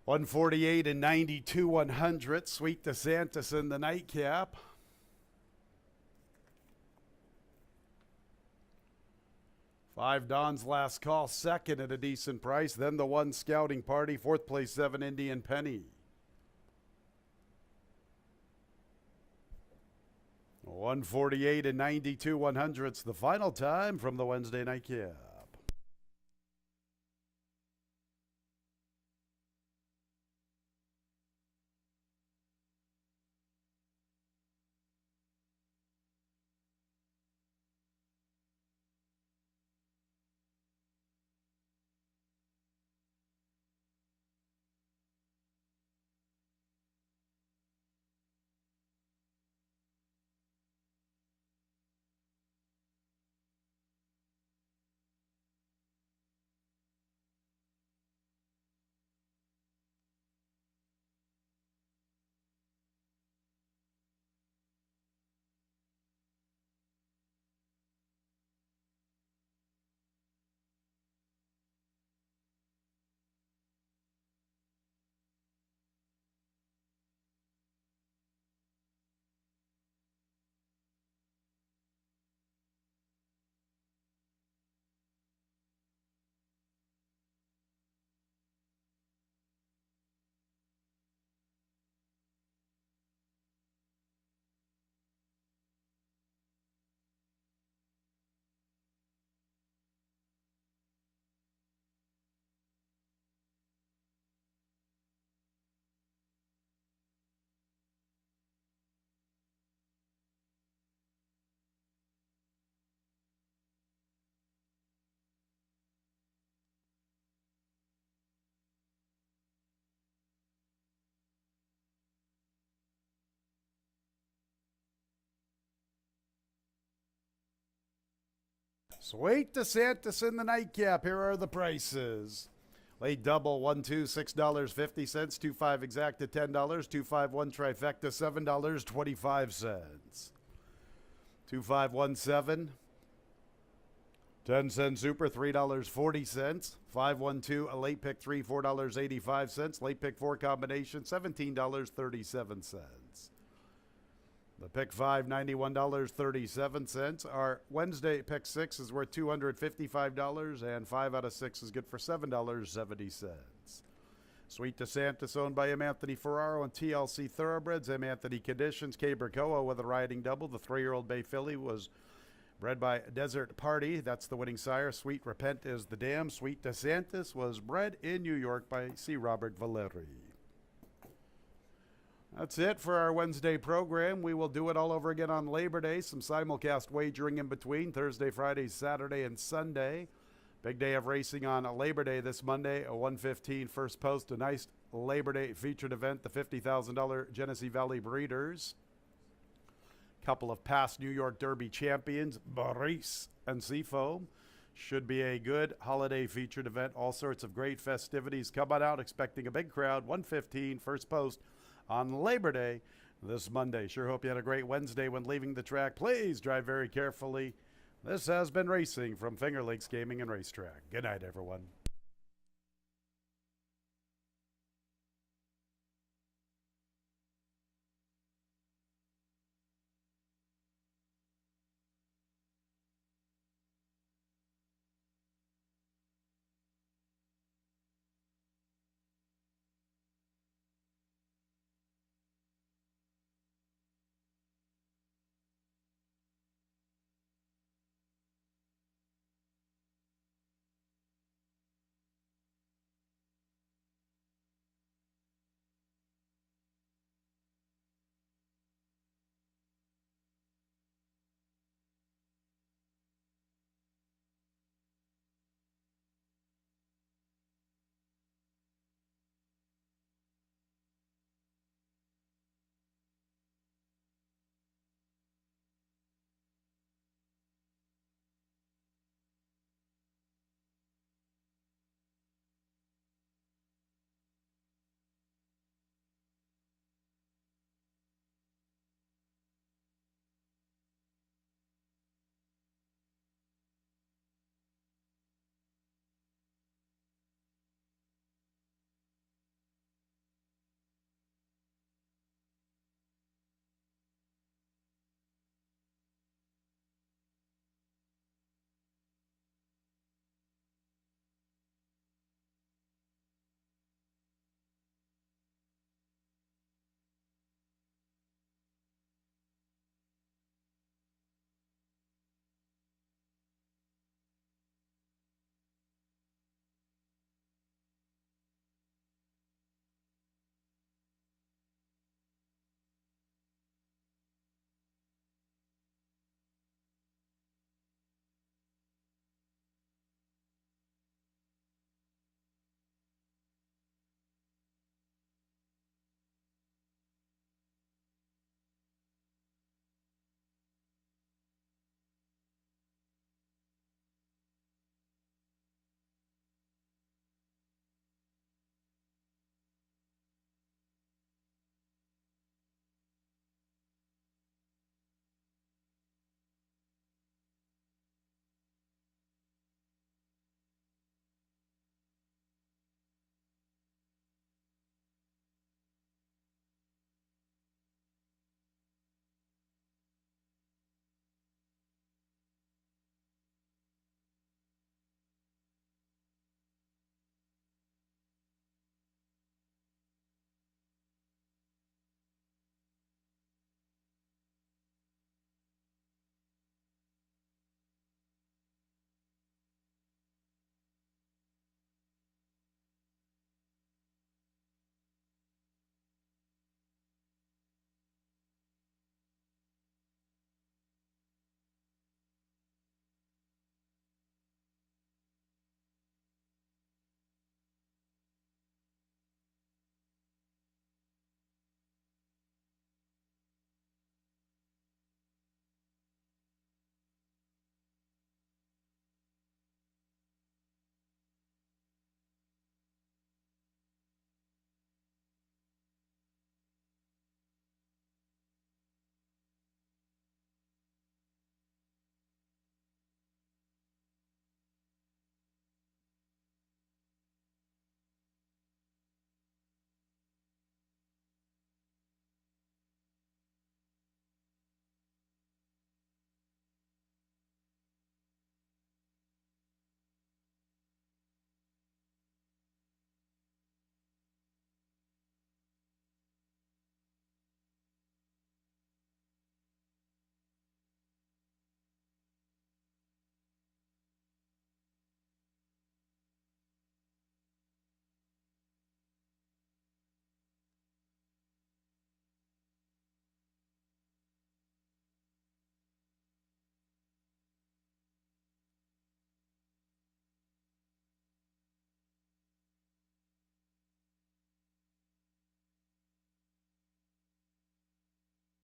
$148 and 92 100. Sweet DeSantis in the nightcap. 5 Don's Last Call, 2nd at a decent price. Then the 1 Scouting Party, 4th place 7 Indian Penny. 148 and 92 100's the final time from the Wednesday nightcap. Sweet DeSantis in the nightcap. Here are the prices. Late double, 1-2, $6.50. 2-5 exacta, $10. 2-5-1 trifecta, $7.25. 2-5-1-7. 10-cent super, $3.40. 5-1-2, a late pick 3, $4.85. Late pick 4 combination, $17.37. The pick 5, $91.37. Our Wednesday pick 6 is worth $255, and 5 out of 6 is good for $7.70. Sweet DeSantis, owned by M. Anthony Ferraro and TLC Thoroughbreds. M. Anthony Conditions. K. Bracoa with a riding double. The 3-year-old Bay filly was bred by Desert Party. That's the winning sire. Sweet Repent is the dam. Sweet DeSantis was bred in New York by C. Robert Valeri. That's it for our Wednesday program. We will do it all over again on Labor Day. Some simulcast wagering in between Thursday, Friday, Saturday, and Sunday. Big day of racing on Labor Day this Monday, a 1:15 first post, a nice Labor Day featured event, the $50,000 Genesee Valley Breeders. Couple of past New York Derby champions, Maurice and Seafoam. Should be a good holiday featured event. All sorts of great festivities. Come on out, expecting a big crowd. 1:15 first post on Labor Day this Monday. Sure hope you had a great Wednesday when leaving the track. Please drive very carefully. This has been racing from Finger Lakes Gaming and Racetrack. Good night, everyone.